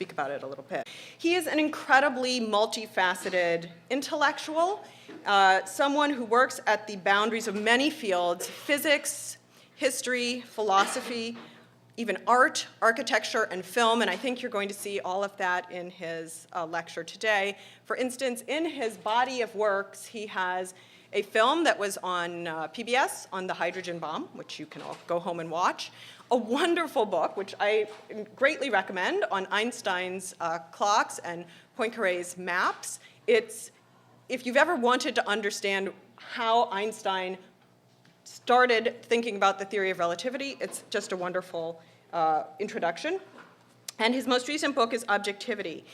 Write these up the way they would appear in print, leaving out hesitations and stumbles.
speak about it a little bit. He is an incredibly multifaceted intellectual, someone who works at the boundaries of many fields: physics, history, philosophy, even art, architecture, and film, and I think you're going to see all of that in his lecture today. For instance, in his body of works, he has a film that was on PBS on the hydrogen bomb, which you can all go home and watch, a wonderful book, which I greatly recommend, on Einstein's clocks and Poincaré's maps. If you've ever wanted to understand how Einstein started thinking about the theory of relativity, it's just a wonderful introduction. And his most recent book is Objectivity.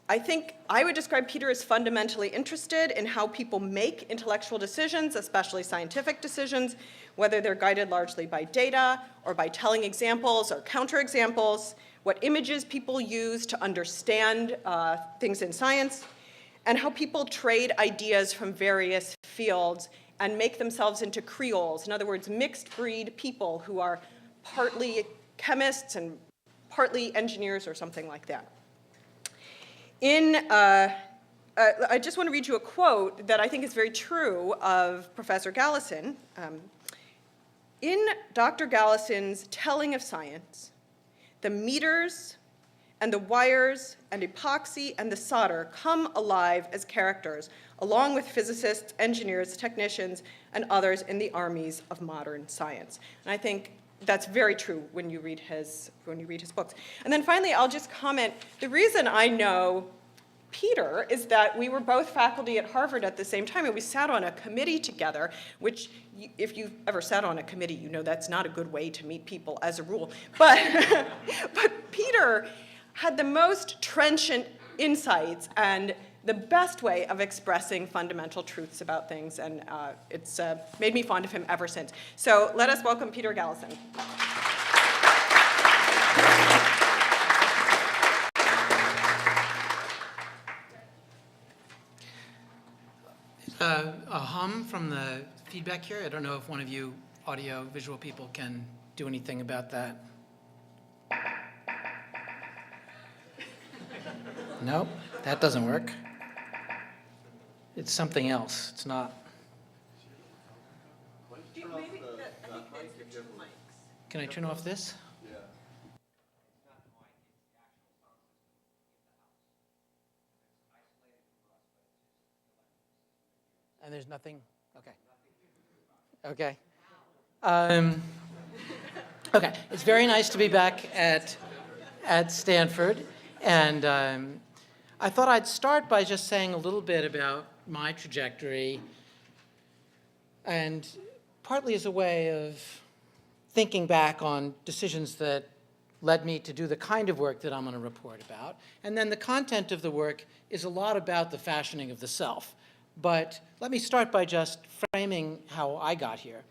I think I would describe Peter as fundamentally interested in how people make intellectual decisions, especially scientific decisions, whether they're guided largely by data or by telling examples or counterexamples, what images people use to understand things in science, and how people trade ideas from various fields and make themselves into creoles, in other words, mixed breed people who are partly chemists and partly engineers or something like that. I just want to read you a quote that I think is very true of Professor Gallison. In Dr. Gallison's telling of science, the meters and the wires and epoxy and the solder come alive as characters, along with physicists, engineers, technicians, and others in the armies of modern science. And I think that's very true when you read his books. And then finally, I'll just comment, the reason I know Peter is that we were both faculty at Harvard at the same time, and we sat on a committee together, which, if you've ever sat on a committee, you know that's not a good way to meet people as a rule. But Peter had the most trenchant insights and the best way of expressing fundamental truths about things, and it's made me fond of him ever since. So let us welcome Peter Gallison. A hum from the feedback here. I don't know if one of you audio visual people can do anything about that. Nope, that doesn't work. It's something else. It's not. Can I turn off this? Yeah. And there's nothing? Okay. Okay. Okay, it's very nice to be back at Stanford. And I thought I'd start by just saying a little bit about my trajectory, and partly as a way of thinking back on decisions that led me to do the kind of work that I'm going to report about. And then the content of the work is a lot about the fashioning of the self. But let me start by just framing how I got here.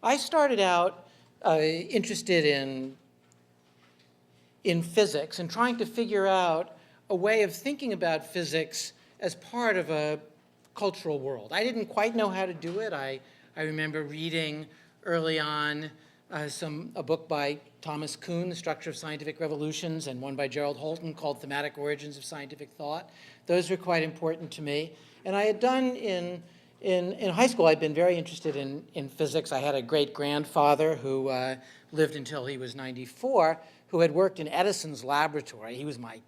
I started out interested in physics and trying to figure out a way of thinking about physics as part of a cultural world. I didn't quite know how to do it. I remember reading early on a book by Thomas Kuhn, The Structure of Scientific Revolutions, and one by Gerald Holton called Thematic Origins of Scientific Thought. Those were quite important to me. And I had done in high school, I'd been very interested in physics. I had a great-grandfather who lived until he was 94, who had worked in Edison's laboratory. He was my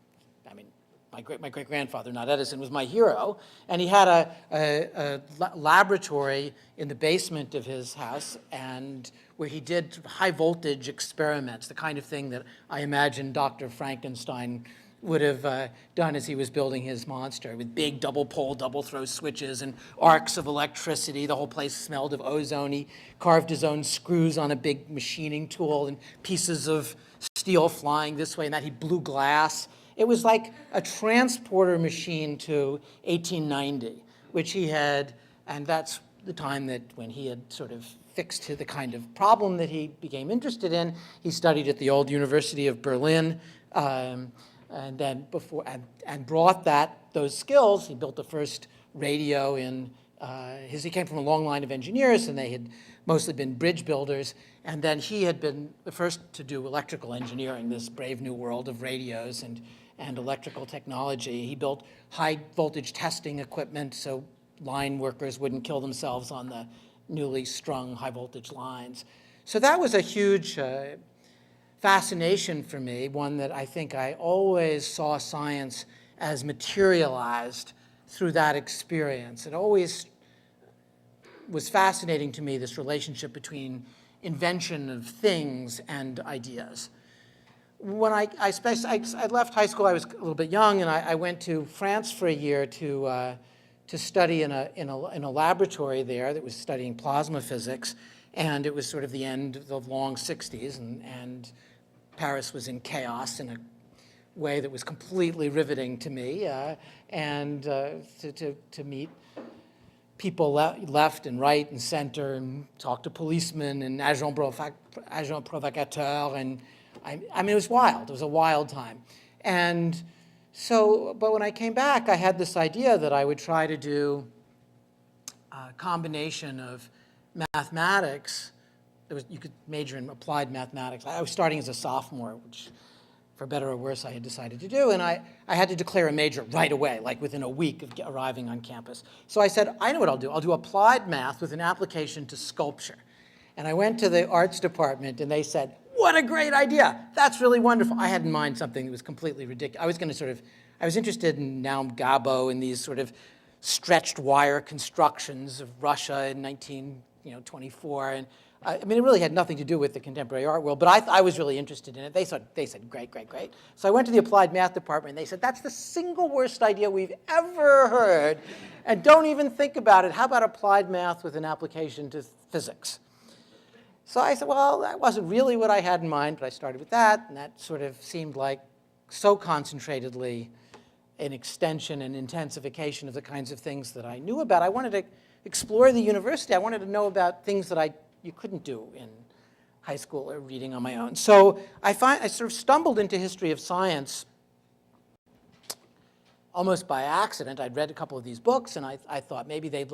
great-grandfather, not Edison, was my hero. And he had a laboratory in the basement of his house, and where he did high-voltage experiments, the kind of thing that I imagine Dr. Frankenstein would have done as he was building his monster, with big double-pole, double-throw switches and arcs of electricity. The whole place smelled of ozone. He carved his own screws on a big machining tool and pieces of steel flying this way and that. He blew glass. It was like a transporter machine to 1890, which he had, and that's the time that when he had sort of fixed to the kind of problem that he became interested in. He studied at the old University of Berlin, and then brought those skills. He built the first radio he came from a long line of engineers, and they had mostly been bridge builders. And then he had been the first to do electrical engineering, this brave new world of radios. and electrical technology. He built high voltage testing equipment so line workers wouldn't kill themselves on the newly strung high voltage lines. So that was a huge fascination for me, one that I think I always saw science as materialized through that experience. It always was fascinating to me, this relationship between invention of things and ideas. When I left high school, I was a little bit young, and I went to France for a year to study in a laboratory there that was studying plasma physics, and it was sort of the end of the long 60s, and Paris was in chaos in a way that was completely riveting to me, and to meet people left and right and center and talk to policemen and agents provocateurs, and I mean, it was wild. It was a wild time. And so, but when I came back, I had this idea that I would try to do a combination of mathematics. You could major in applied mathematics. I was starting as a sophomore, which, for better or worse, I had decided to do. And I had to declare a major right away, like within a week of arriving on campus. So I said, I know what I'll do. I'll do applied math with an application to sculpture. And I went to the arts department, and they said, what a great idea. That's really wonderful. I had in mind something that was completely ridiculous. I was interested in Naum Gabo and these sort of stretched wire constructions of Russia in 1924. And I mean, it really had nothing to do with the contemporary art world, but I was really interested in it. They said, great, great, great. So I went to the applied math department, and they said, that's the single worst idea we've ever heard, and don't even think about it. How about applied math with an application to physics? So I said, well, that wasn't really what I had in mind, but I started with that, and that sort of seemed like so concentratedly an extension and intensification of the kinds of things that I knew about. I wanted to explore the university. I wanted to know about things that you couldn't do in high school or reading on my own. So I sort of stumbled into history of science almost by accident. I'd read a couple of these books, and I thought maybe they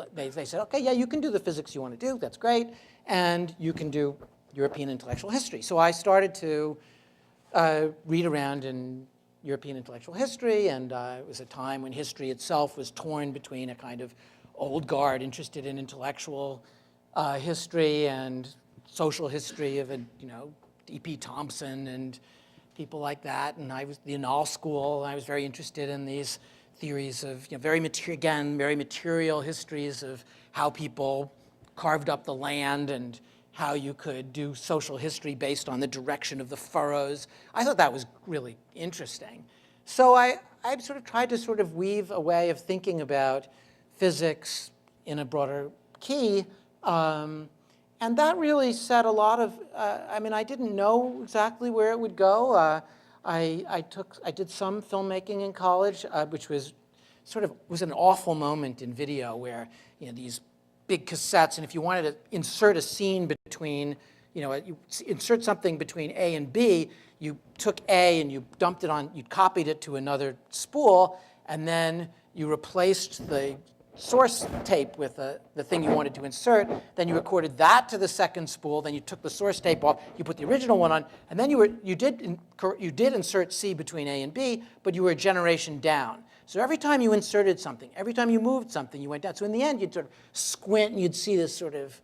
said, okay, yeah, you can do the physics you want to do. That's great. And you can do European intellectual history. So I started to read around in European intellectual history, and it was a time when history itself was torn between a kind of old guard interested in intellectual history and social history of E.P. Thompson and people like that. And I was the Annales School, and I was very interested in these theories of very material histories of how people carved up the land and how you could do social history based on the direction of the furrows. I thought that was really interesting. So I sort of tried to sort of weave a way of thinking about physics in a broader key. And that really set a lot of, I mean, I didn't know exactly where it would go. I did some filmmaking in college, which was an awful moment in video where, these big cassettes, and if you wanted to insert a scene between, you insert something between A and B, you took A and you dumped it on, you copied it to another spool, and then you replaced the source tape with the thing you wanted to insert, then you recorded that to the second spool, then you took the source tape off, you put the original one on, and then you did insert C between A and B, but you were a generation down. So every time you inserted something, every time you moved something, you went down. So in the end, you'd sort of squint and you'd see this sort of,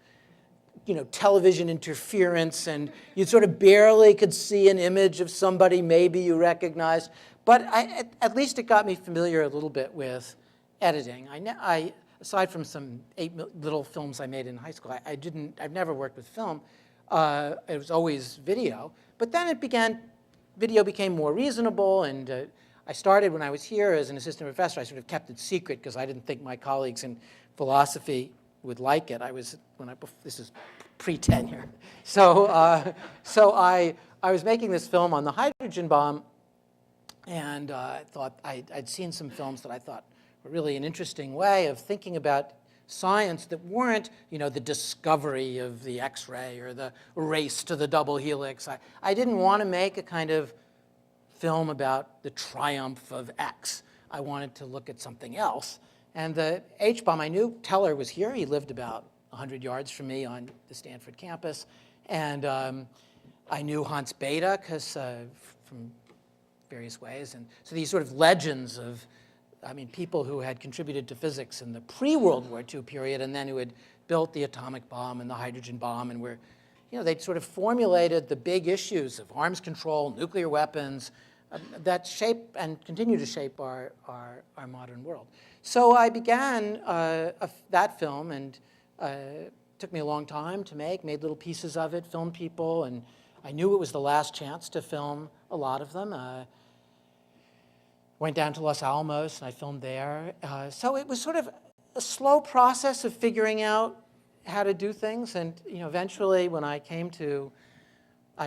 television interference, and you sort of barely could see an image of somebody maybe you recognized. But at least it got me familiar a little bit with editing. I aside from some little films I made in high school, I've never worked with film. It was always video. But then video became more reasonable, and I started when I was here as an assistant professor. I sort of kept it secret because I didn't think my colleagues in philosophy would like it. This is pre-tenure. So I was making this film on the hydrogen bomb, and I thought I'd seen some films that I thought were really an interesting way of thinking about science that weren't, the discovery of the X-ray or the race to the double helix. I didn't want to make a kind of film about the triumph of X. I wanted to look at something else. And the H-bomb, I knew Teller was here. He lived about 100 yards from me on the Stanford campus. And I knew Hans Bethe from various ways. And so these sort of legends of, I mean, people who had contributed to physics in the pre-World War II period and then who had built the atomic bomb and the hydrogen bomb and were, they'd sort of formulated the big issues of arms control, nuclear weapons, that shape and continue to shape our modern world. So I began that film, and it took me a long time to make, made little pieces of it, filmed people, and I knew it was the last chance to film a lot of them. Went down to Los Alamos, and I filmed there. So it was sort of a slow process of figuring out how to do things, and eventually when I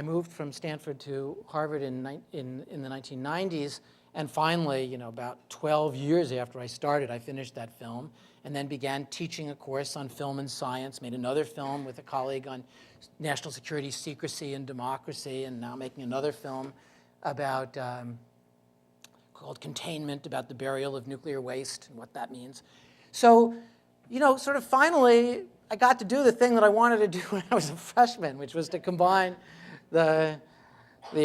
moved from Stanford to Harvard in the 1990s, and finally, about 12 years after I started, I finished that film, and then began teaching a course on film and science, made another film with a colleague on national security, secrecy, and democracy, and now making another film about, called Containment, about the burial of nuclear waste and what that means. So, sort of finally, I got to do the thing that I wanted to do when I was a freshman, which was to combine the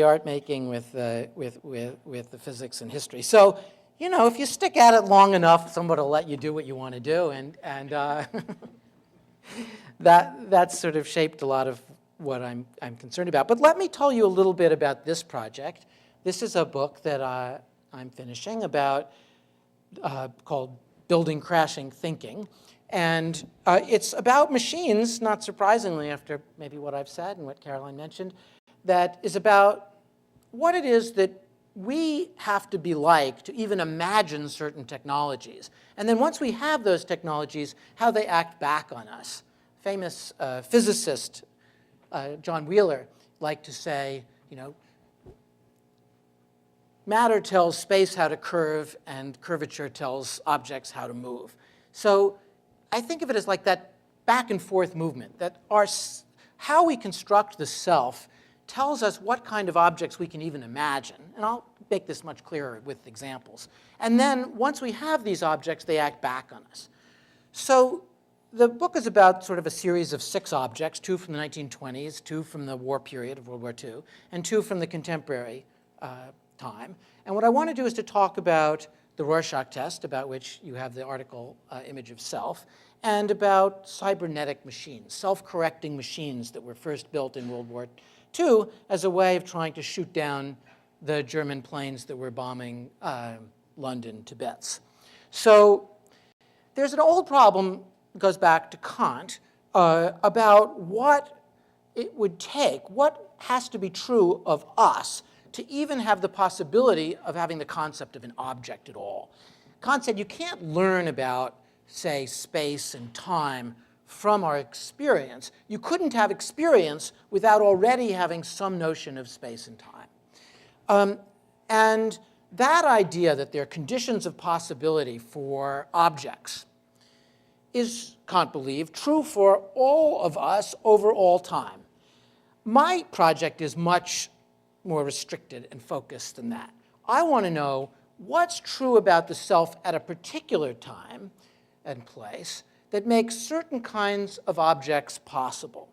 art making with the physics and history. So, if you stick at it long enough, somebody will let you do what you want to do, and that sort of shaped a lot of what I'm concerned about. But let me tell you a little bit about this project. This is a book that I'm finishing about called Building Crashing Thinking. And it's about machines, not surprisingly, after maybe what I've said and what Caroline mentioned, that is about what it is that we have to be like to even imagine certain technologies. And then once we have those technologies, how they act back on us. Famous physicist John Wheeler liked to say, matter tells space how to curve, and curvature tells objects how to move. So I think of it as like that back and forth movement, that how we construct the self tells us what kind of objects we can even imagine. And I'll make this much clearer with examples. And then once we have these objects, they act back on us. So the book is about sort of a series of 6 objects, 2 from the 1920s, 2 from the war period of World War II, and 2 from the contemporary time. And what I want to do is to talk about the Rorschach test, about which you have the article image of self, and about cybernetic machines, self-correcting machines that were first built in World War II as a way of trying to shoot down the German planes that were bombing London to bits. So there's an old problem that goes back to Kant about what it would take, what has to be true of us to even have the possibility of having the concept of an object at all. Kant said you can't learn about, say, space and time from our experience. You couldn't have experience without already having some notion of space and time. And that idea that there are conditions of possibility for objects is, Kant believed, true for all of us over all time. My project is much more restricted and focused than that. I want to know what's true about the self at a particular time and place that makes certain kinds of objects possible.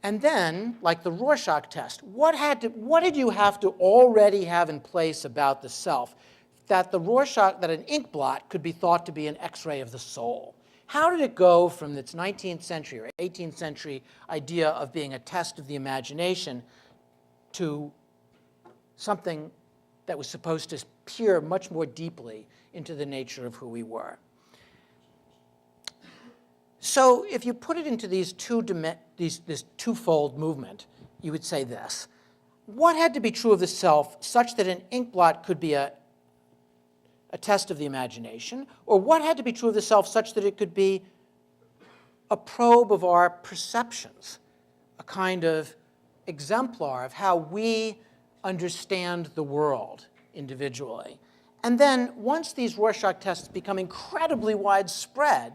And then, like the Rorschach test, what did you have to already have in place about the self that an ink blot could be thought to be an X-ray of the soul? How did it go from its 19th century or 18th century idea of being a test of the imagination to something that was supposed to peer much more deeply into the nature of who we were? So if you put it into this twofold movement, you would say this. What had to be true of the self such that an ink blot could be a test of the imagination? Or what had to be true of the self such that it could be a probe of our perceptions, a kind of exemplar of how we understand the world individually? And then once these Rorschach tests become incredibly widespread,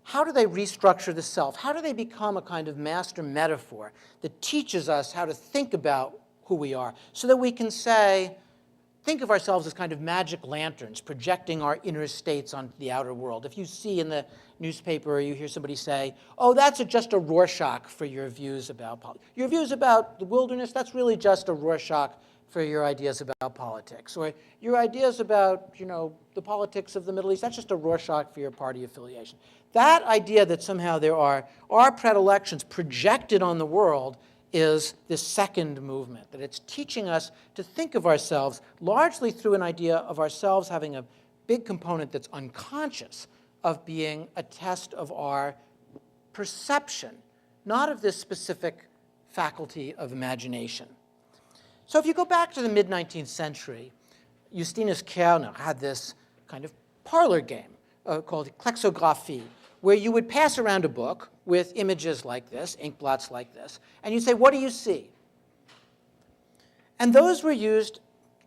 how do they restructure the self? How do they become a kind of master metaphor that teaches us how to think about who we are so that we can think of ourselves as kind of magic lanterns projecting our inner states onto the outer world? If you see in the newspaper or you hear somebody say, oh, that's just a Rorschach for your views about politics. Your views about the wilderness, that's really just a Rorschach for your ideas about politics, or your ideas about, the politics of the Middle East. That's just a Rorschach for your party affiliation. That idea that somehow there are our predilections projected on the world is this second movement, that it's teaching us to think of ourselves largely through an idea of ourselves having a big component that's unconscious, of being a test of our perception, not of this specific faculty of imagination. So if you go back to the mid-19th century, Justinus Kerner had this kind of parlor game called Klexographie, where you would pass around a book with images like this, ink blots like this, and you'd say, what do you see? And those were used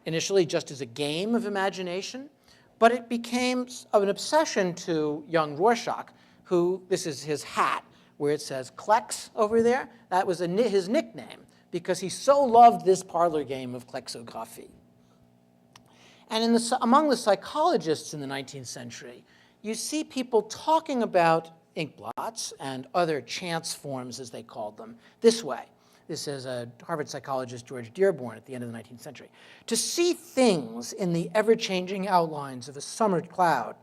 initially just as a game of imagination, but it became an obsession to young Rorschach, who, this is his hat, where it says Klex over there. That was his nickname, because he so loved this parlor game of Klexographie. And among the psychologists in the 19th century, you see people talking about ink blots and other chance forms, as they called them, this way. This is a Harvard psychologist, George Dearborn, at the end of the 19th century. To see things in the ever-changing outlines of a summer cloud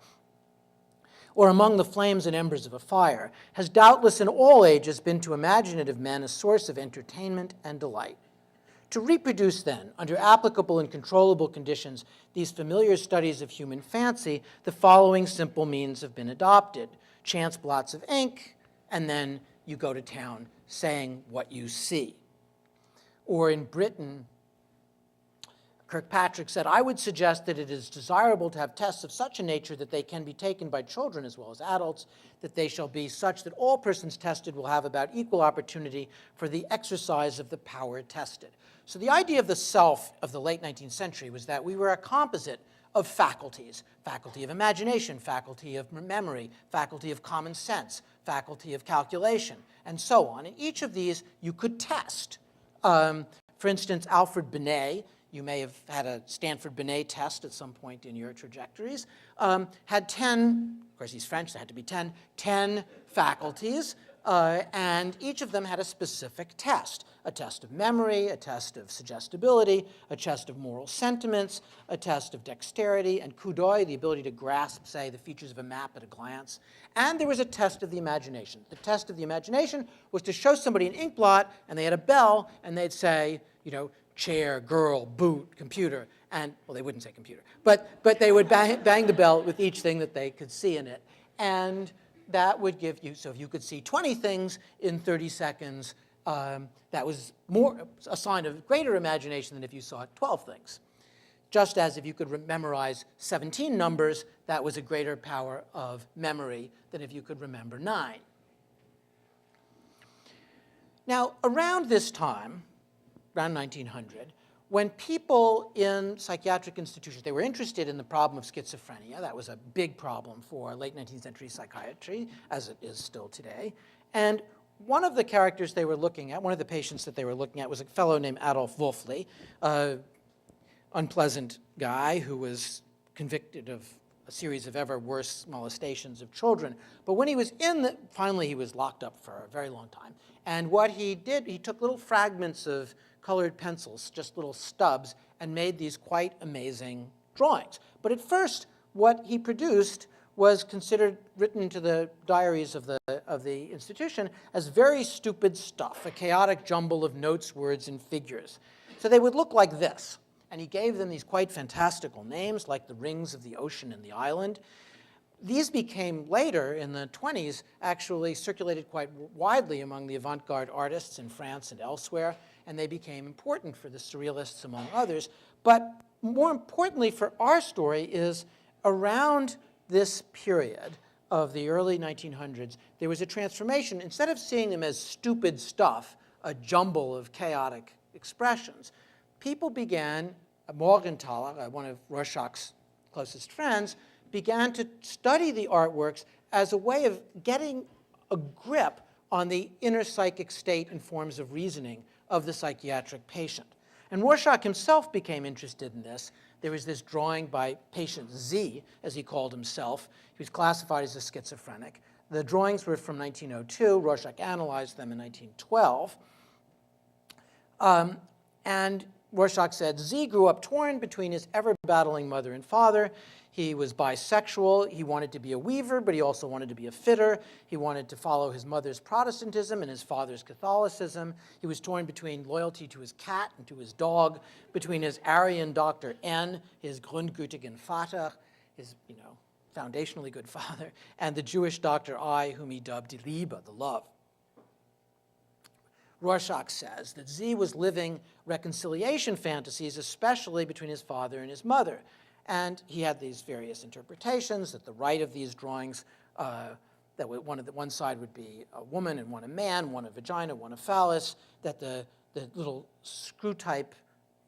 or among the flames and embers of a fire has doubtless in all ages been to imaginative men a source of entertainment and delight. To reproduce, then, under applicable and controllable conditions, these familiar studies of human fancy, the following simple means have been adopted. Chance blots of ink, and then you go to town saying what you see. Or in Britain, Kirkpatrick said, I would suggest that it is desirable to have tests of such a nature that they can be taken by children as well as adults, that they shall be such that all persons tested will have about equal opportunity for the exercise of the power tested. So the idea of the self of the late 19th century was that we were a composite of faculties: faculty of imagination, faculty of memory, faculty of common sense, faculty of calculation, and so on. And each of these you could test. For instance, Alfred Binet, you may have had a Stanford Binet test at some point in your trajectories, had 10, of course he's French, so it had to be 10 faculties, and each of them had a specific test. A test of memory, a test of suggestibility, a test of moral sentiments, a test of dexterity, and coup d'oeil, the ability to grasp, say, the features of a map at a glance. And there was a test of the imagination. The test of the imagination was to show somebody an ink blot, and they had a bell, and they'd say, chair, girl, boot, computer, and, well, they wouldn't say computer, but they would bang the bell with each thing that they could see in it. And that would give you, so if you could see 20 things in 30 seconds, that was a sign of greater imagination than if you saw 12 things. Just as if you could memorize 17 numbers, that was a greater power of memory than if you could remember 9. Now, around this time, around 1900, when people in psychiatric institutions, they were interested in the problem of schizophrenia. That was a big problem for late 19th century psychiatry, as it is still today. And one of the characters they were looking at, one of the patients that they were looking at, was a fellow named Adolf Wolfli, an unpleasant guy who was convicted of a series of ever worse molestations of children. But when he was finally he was locked up for a very long time. And what he did, he took little fragments of colored pencils, just little stubs, and made these quite amazing drawings. But at first, what he produced was considered, written into the diaries of the institution, as very stupid stuff, a chaotic jumble of notes, words, and figures. So they would look like this. And he gave them these quite fantastical names, like the rings of the ocean and the island. These became later, in the 20s, actually circulated quite widely among the avant-garde artists in France and elsewhere, and they became important for the surrealists, among others. But more importantly for our story is around this period of the early 1900s, there was a transformation. Instead of seeing them as stupid stuff, a jumble of chaotic expressions, people began, Morgenthaler, one of Rorschach's closest friends, began to study the artworks as a way of getting a grip on the inner psychic state and forms of reasoning of the psychiatric patient. And Rorschach himself became interested in this. There was this drawing by patient Z, as he called himself. He was classified as a schizophrenic. The drawings were from 1902. Rorschach analyzed them in 1912. And Rorschach said, Z grew up torn between his ever-battling mother and father. He was bisexual. He wanted to be a weaver, but he also wanted to be a fitter. He wanted to follow his mother's Protestantism and his father's Catholicism. He was torn between loyalty to his cat and to his dog, between his Aryan Dr. N, his grundgütigen Vater, his, foundationally good father, and the Jewish Dr. I, whom he dubbed Die Liebe, the love. Rorschach says that Z was living reconciliation fantasies, especially between his father and his mother. And he had these various interpretations, that the right of these drawings, that one side would be a woman and one a man, one a vagina, one a phallus, that the little screw-type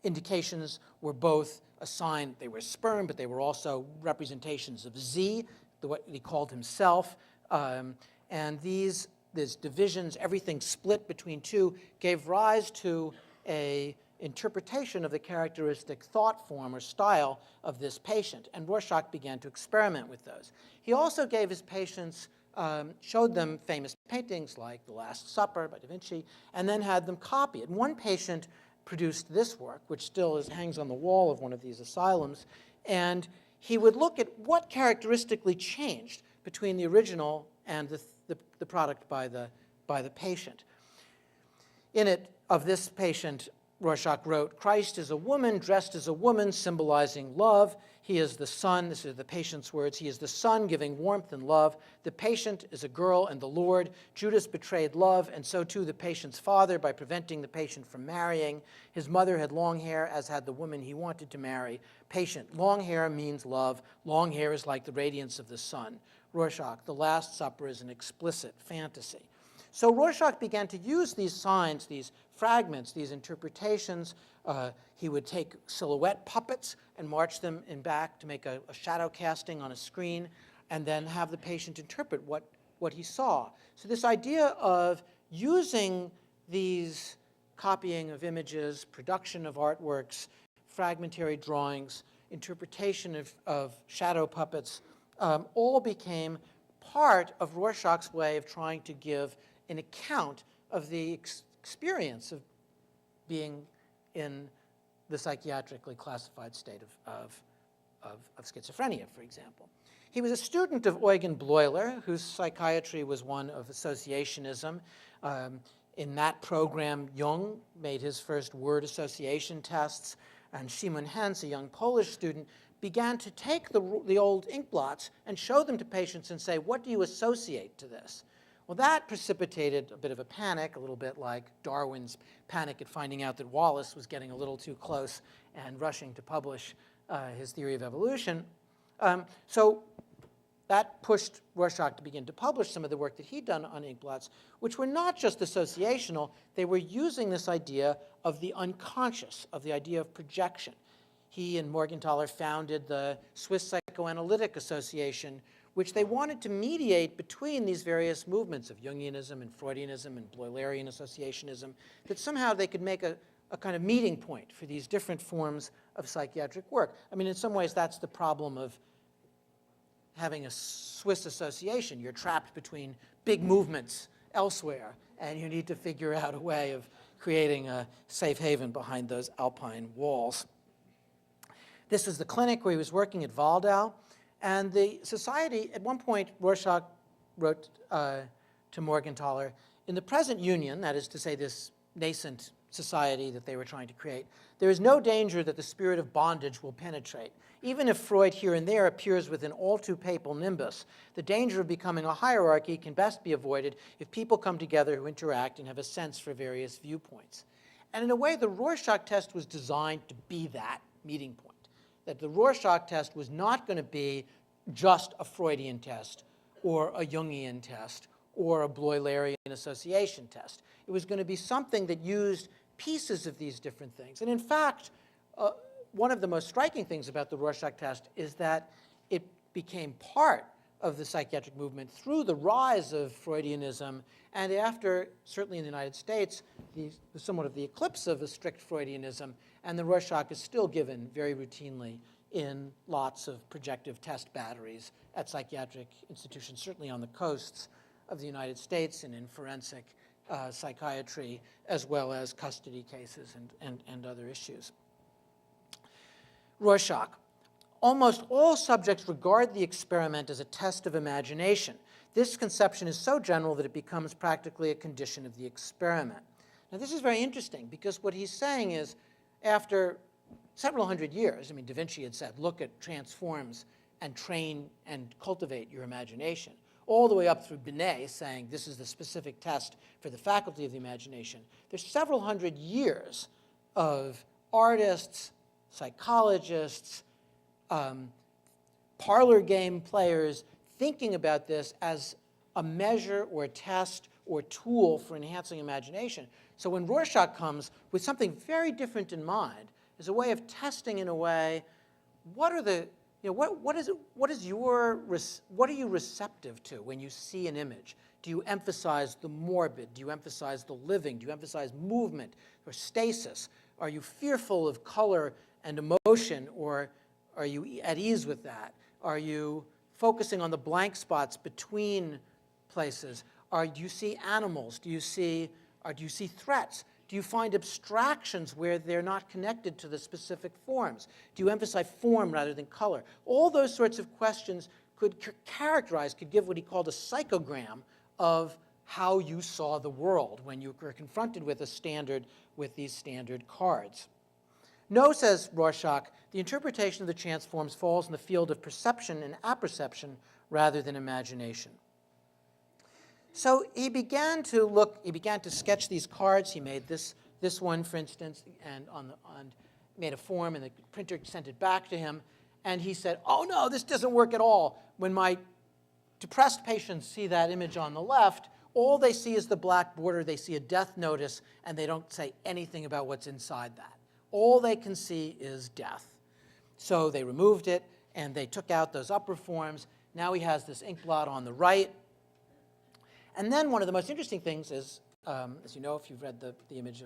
indications were both a sign they were sperm, but they were also representations of Z, what he called himself. And these divisions, everything split between two, gave rise to an interpretation of the characteristic thought form or style of this patient. And Rorschach began to experiment with those. He also gave his patients, showed them famous paintings like The Last Supper by Da Vinci, and then had them copy it. And one patient produced this work, which still hangs on the wall of one of these asylums, and he would look at what characteristically changed between the original and the product by the patient. In it, of this patient, Rorschach wrote, Christ is a woman dressed as a woman, symbolizing love. He is the son, this is the patient's words, he is the son giving warmth and love. The patient is a girl and the Lord. Judas betrayed love, and so too the patient's father by preventing the patient from marrying. His mother had long hair, as had the woman he wanted to marry. Patient, long hair means love. Long hair is like the radiance of the sun. Rorschach, the Last Supper is an explicit fantasy. So Rorschach began to use these signs, these fragments, these interpretations. He would take silhouette puppets and march them in back to make a shadow casting on a screen, and then have the patient interpret what he saw. So this idea of using these copying of images, production of artworks, fragmentary drawings, interpretation of shadow puppets, all became part of Rorschach's way of trying to give an account of the experience of being in the psychiatrically classified state of schizophrenia, for example. He was a student of Eugen Bleuler, whose psychiatry was one of associationism. In that program, Jung made his first word association tests, and Szymon Hens, a young Polish student, began to take the old ink blots and show them to patients and say, what do you associate to this? Well, that precipitated a bit of a panic, a little bit like Darwin's panic at finding out that Wallace was getting a little too close and rushing to publish his theory of evolution. So that pushed Rorschach to begin to publish some of the work that he'd done on ink blots, which were not just associational. They were using this idea of the unconscious, of the idea of projection. He and Morgenthaler founded the Swiss Psychoanalytic Association, which they wanted to mediate between these various movements of Jungianism and Freudianism and Bleulerian associationism, that somehow they could make a kind of meeting point for these different forms of psychiatric work. I mean, in some ways, that's the problem of having a Swiss association. You're trapped between big movements elsewhere, and you need to figure out a way of creating a safe haven behind those alpine walls. This is the clinic where he was working at Waldau. And the society, at one point, Rorschach wrote to Morgenthaler, in the present union, that is to say this nascent society that they were trying to create, there is no danger that the spirit of bondage will penetrate. Even if Freud here and there appears with an all too papal nimbus, the danger of becoming a hierarchy can best be avoided if people come together who interact and have a sense for various viewpoints. And in a way, the Rorschach test was designed to be that meeting point. That the Rorschach test was not going to be just a Freudian test or a Jungian test or a Bleulerian association test. It was going to be something that used pieces of these different things. And in fact, one of the most striking things about the Rorschach test is that it became part of the psychiatric movement through the rise of Freudianism, and after, certainly in the United States, somewhat of the eclipse of a strict Freudianism, and the Rorschach is still given very routinely in lots of projective test batteries at psychiatric institutions, certainly on the coasts of the United States and in forensic psychiatry, as well as custody cases and other issues. Rorschach. Almost all subjects regard the experiment as a test of imagination. This conception is so general that it becomes practically a condition of the experiment. Now, this is very interesting because what he's saying is, after several hundred years, I mean, Da Vinci had said, look at transforms and train and cultivate your imagination, all the way up through Binet saying this is the specific test for the faculty of the imagination. There's several hundred years of artists, psychologists, parlor game players thinking about this as a measure or a test or tool for enhancing imagination. So when Rorschach comes with something very different in mind, as a way of testing in a way, what are you receptive to when you see an image? Do you emphasize the morbid? Do you emphasize the living? Do you emphasize movement or stasis? Are you fearful of color and emotion, or are you at ease with that? Are you focusing on the blank spots between places? Do you see animals? Do you see threats? Do you find abstractions where they're not connected to the specific forms? Do you emphasize form rather than color? All those sorts of questions could give what he called a psychogram of how you saw the world when you were confronted with these standard cards. No, says Rorschach, the interpretation of the chance forms falls in the field of perception and apperception rather than imagination. So he began to sketch these cards. He made this one, for instance, and made a form, and the printer sent it back to him. And he said, oh, no, this doesn't work at all. When my depressed patients see that image on the left, all they see is the black border. They see a death notice, and they don't say anything about what's inside that. All they can see is death. So they removed it, and they took out those upper forms. Now he has this ink blot on the right. And then one of the most interesting things is, as you know, if you've read the image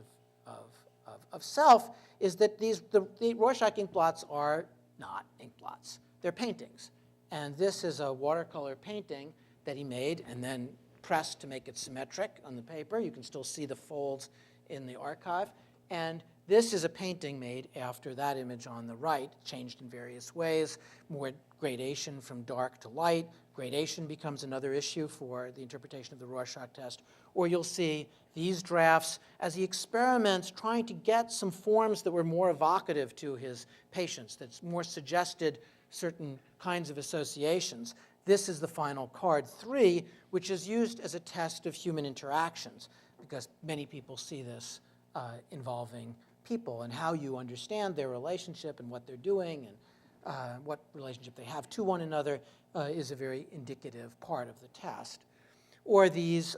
of self, is that the Rorschach ink blots are not ink blots. They're paintings. And this is a watercolor painting that he made and then pressed to make it symmetric on the paper. You can still see the folds in the archive. And this is a painting made after that image on the right, changed in various ways, more gradation from dark to light. Gradation becomes another issue for the interpretation of the Rorschach test. Or you'll see these drafts as he experiments trying to get some forms that were more evocative to his patients, that more suggested certain kinds of associations. This is the final card 3, which is used as a test of human interactions, because many people see this involving people and how you understand their relationship and what they're doing and what relationship they have to one another is a very indicative part of the test. Or these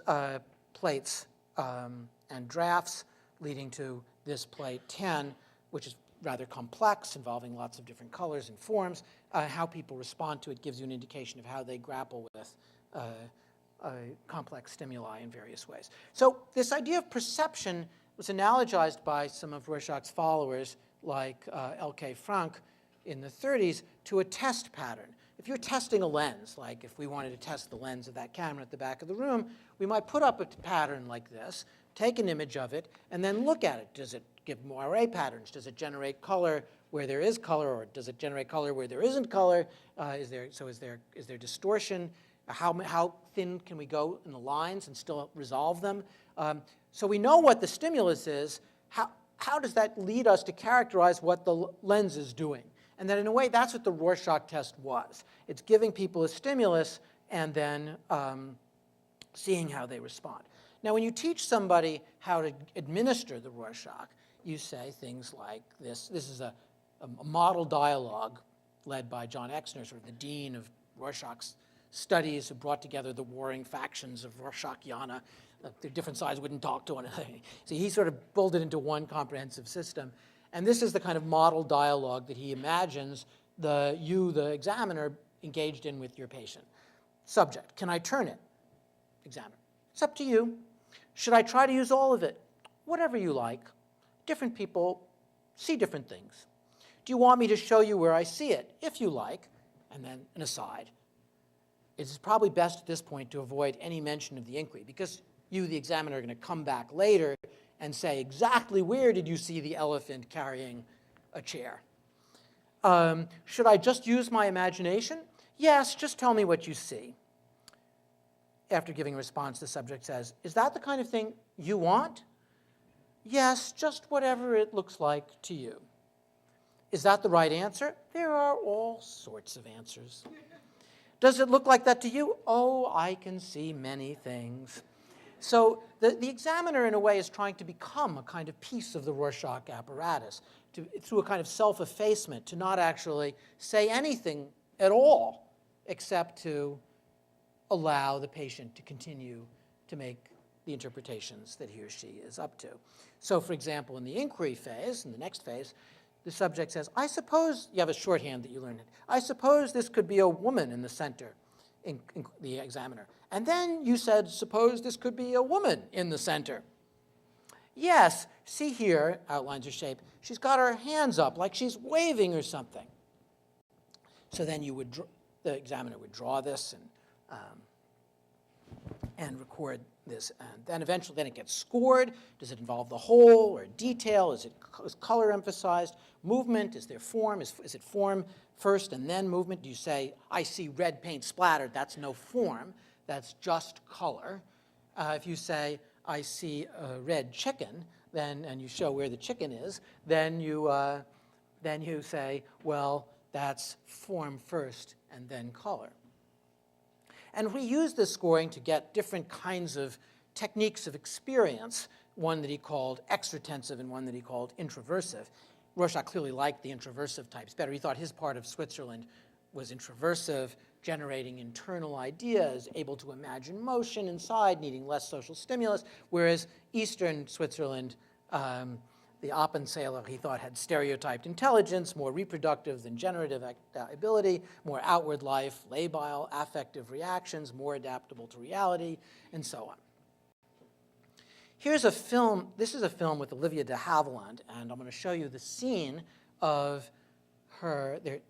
plates and drafts leading to this plate 10, which is rather complex, involving lots of different colors and forms. How people respond to it gives you an indication of how they grapple with complex stimuli in various ways. So this idea of perception was analogized by some of Rorschach's followers, like L.K. Frank in the 30s, to a test pattern. If you're testing a lens, like if we wanted to test the lens of that camera at the back of the room, we might put up a pattern like this, take an image of it, and then look at it. Does it give moire patterns? Does it generate color where there is color, or does it generate color where there isn't color? Is there distortion? How thin can we go in the lines and still resolve them? So we know what the stimulus is. How does that lead us to characterize what the lens is doing? And then in a way, that's what the Rorschach test was. It's giving people a stimulus and then seeing how they respond. Now, when you teach somebody how to administer the Rorschach, you say things like this. This is a model dialogue led by John Exner, sort of the dean of Rorschach's studies, who brought together the warring factions of Rorschach-iana. The different sides wouldn't talk to one another. So he sort of pulled it into one comprehensive system. And this is the kind of model dialogue that he imagines the examiner, engaged in with your patient. Subject, can I turn it? Examiner, it's up to you. Should I try to use all of it? Whatever you like. Different people see different things. Do you want me to show you where I see it? If you like. And then an aside. It is probably best at this point to avoid any mention of the inquiry, because you, the examiner, are going to come back later and say, exactly where did you see the elephant carrying a chair? Should I just use my imagination? Yes, just tell me what you see. After giving a response, the subject says, is that the kind of thing you want? Yes, just whatever it looks like to you. Is that the right answer? There are all sorts of answers. Does it look like that to you? Oh, I can see many things. So the examiner, in a way, is trying to become a kind of piece of the Rorschach apparatus, through a kind of self-effacement, to not actually say anything at all, except to allow the patient to continue to make the interpretations that he or she is up to. So, for example, in the inquiry phase, in the next phase, the subject says, I suppose, you have a shorthand that you learned, I suppose this could be a woman in the center, in the examiner. And then you said, suppose this could be a woman in the center. Yes, see here, outlines her shape, she's got her hands up like she's waving or something. So then you would, the examiner would draw this and record this, and then eventually then it gets scored. Does it involve the whole or detail? Is color emphasized? Movement, is there form? Is it form first and then movement? Do you say, I see red paint splattered? That's no form, that's just color. If you say, I see a red chicken, then, and you show where the chicken is, then you say, well, that's form first and then color. And we use this scoring to get different kinds of techniques of experience, one that he called extratensive and one that he called introversive. Rorschach clearly liked the introversive types better. He thought his part of Switzerland was introversive, generating internal ideas, able to imagine motion inside, needing less social stimulus, whereas Eastern Switzerland, the Appenzeller, he thought, had stereotyped intelligence, more reproductive than generative ability, more outward life, labile, affective reactions, more adaptable to reality, and so on. Here's a film. This is a film with Olivia de Havilland, and I'm going to show you the scene of her. They're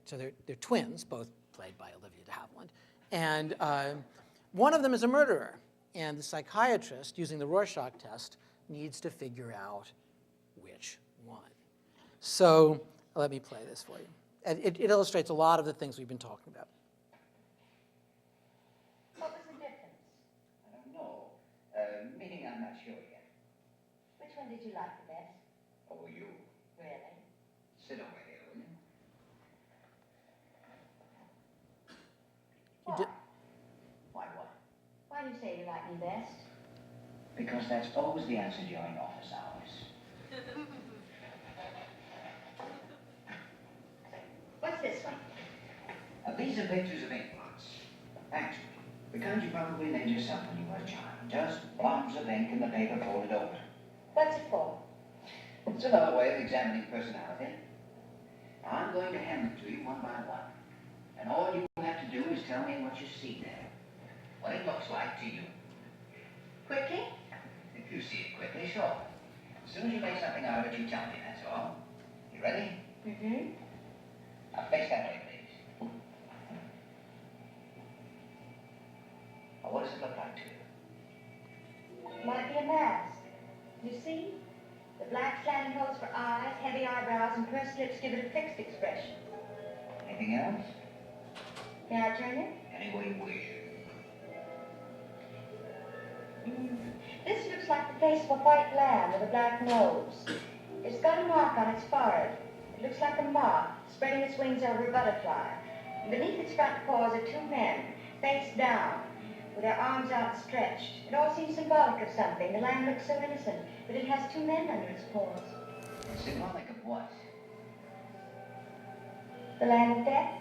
twins, both played by Olivia de Havilland, and one of them is a murderer, and the psychiatrist, using the Rorschach test, needs to figure out which one. So let me play this for you. And it illustrates a lot of the things we've been talking about. What was the difference? I don't know. Meaning I'm not sure yet. Which one did you like the best? Oh, you. Really? Sit over here, will you? Why? did- Why what? Why do you say you like me best? Because that's always the answer during office hours. What's this one? These are pictures of ink blots. Actually, the kind you probably made yourself when you were a child. Just blobs of ink in the paper folded over. What's it for? It's another way of examining personality. Now, I'm going to hand them to you one by one. And all you have to do is tell me what you see there. What it looks like to you. Quickly? If you see it quickly, sure. As soon as you make something out of it, you tell me, that's all. You ready? Mm-hmm. Now face that way, please. Now, what does it look like to you? Might be a mask. You see? The black slanting holes for eyes, heavy eyebrows, and pursed lips give it a fixed expression. Anything else? May I turn it? Any way you wish. This looks like the face of a white lamb with a black nose. It's got a mark on its forehead. It looks like a moth spreading its wings over a butterfly. Beneath its front paws are two men, face down, with their arms outstretched. It all seems symbolic of something. The lamb looks so innocent, but it has two men under its paws. Symbolic of what? The lamb of death?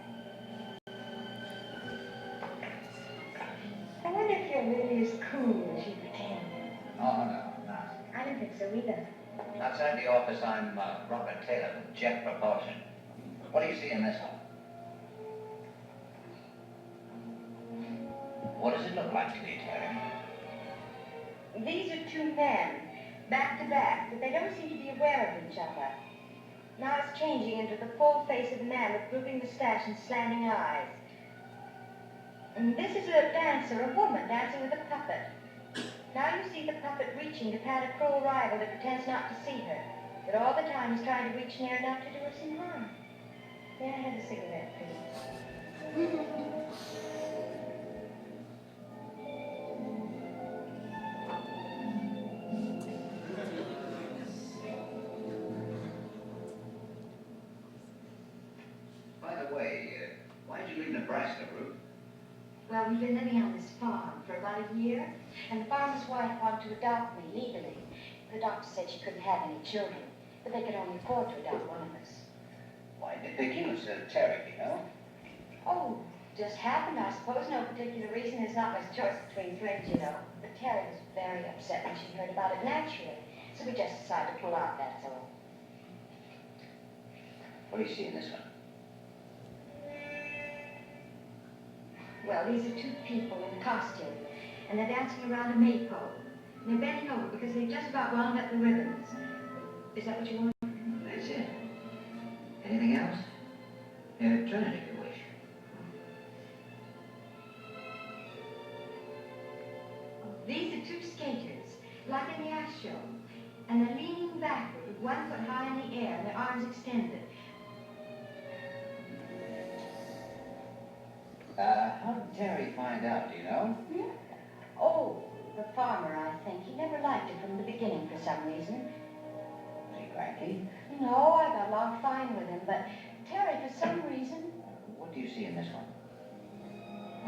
I wonder if you're really as cool as you pretend. Oh, no, I'm not. I don't think so either. Outside the office, I'm Robert Taylor with Jet Propulsion. What do you see in this one? What does it look like to you, Terry? These are two men, back to back, but they don't seem to be aware of each other. Now it's changing into the full face of a man with drooping moustache and slanting eyes. And this is a dancer, a woman, dancing with a puppet. Now you see the puppet reaching to pat a cruel rival that pretends not to see her, but all the time he's trying to reach near enough to do her some harm. May I have a cigarette, please? By the way, why did you leave Nebraska, Ruth? Well, we've been living on this farm for about a year, and the farmer's wife wanted to adopt me legally. The doctor said she couldn't have any children, but they could only afford to adopt one of us. Why did they choose Terry, you know? Oh, just happened, I suppose. No particular reason. There's not much choice between twins, you know. But Terry was very upset when she heard about it naturally, so we just decided to pull out, that's all. What do you see in this one? Well, these are two people in costume, and they're dancing around a maypole. And they're bending over because they've just about wound up the ribbons. Is that what you want? That's it. Anything else? Turn it if you wish. These are two skaters, like in the ice show. And they're leaning backward with 1 foot high in the air and their arms extended. How did Terry find out, do you know? Oh, the farmer, I think. He never liked her from the beginning for some reason. Was he cranky? No, I got along fine with him, but Terry, for some reason... What do you see in this one?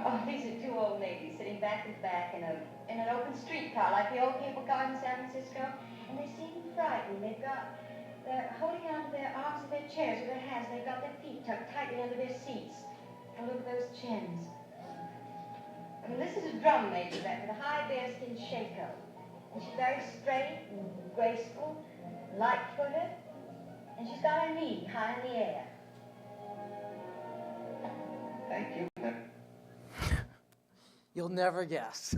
Oh, these are two old ladies sitting back to back in an open streetcar, like the old cable car in San Francisco, and they seem frightened. They're holding onto their arms of their chairs with their hands. They've got their feet tucked tightly under their seats. And look at those chins. And this is a drum major with a high bearskin shako. And she's very straight and graceful, light-footed, and she's got her knee high in the air. Thank you. You'll never guess.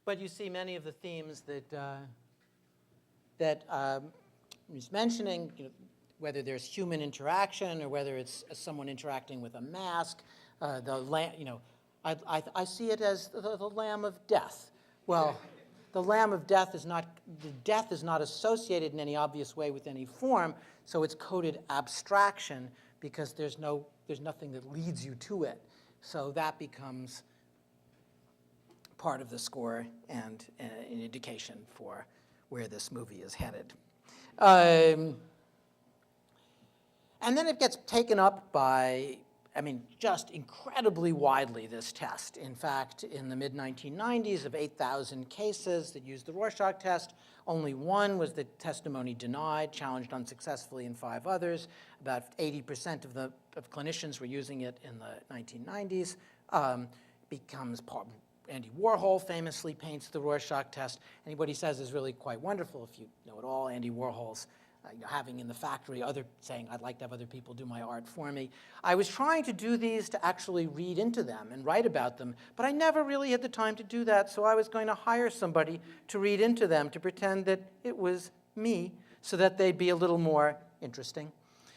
But you see many of the themes that he's mentioning, you know, whether there's human interaction or whether it's someone interacting with a mask. I see it as the lamb of death. Well, the lamb of death is not, the death is not associated in any obvious way with any form, so it's coded abstraction because there's nothing that leads you to it. So that becomes part of the score and an indication for where this movie is headed. And then it gets taken up by, just incredibly widely, this test. In fact, in the mid-1990s, of 8,000 cases that used the Rorschach test, only one was the testimony denied, challenged unsuccessfully in 5 others. About 80% of clinicians were using it in the 1990s. Andy Warhol famously paints the Rorschach test, and what he says is really quite wonderful. If you know it all, Andy Warhol's having in the factory, saying, I'd like to have other people do my art for me. I was trying to do these to actually read into them and write about them, but I never really had the time to do that, so I was going to hire somebody to read into them, to pretend that it was me, so that they'd be a little more interesting.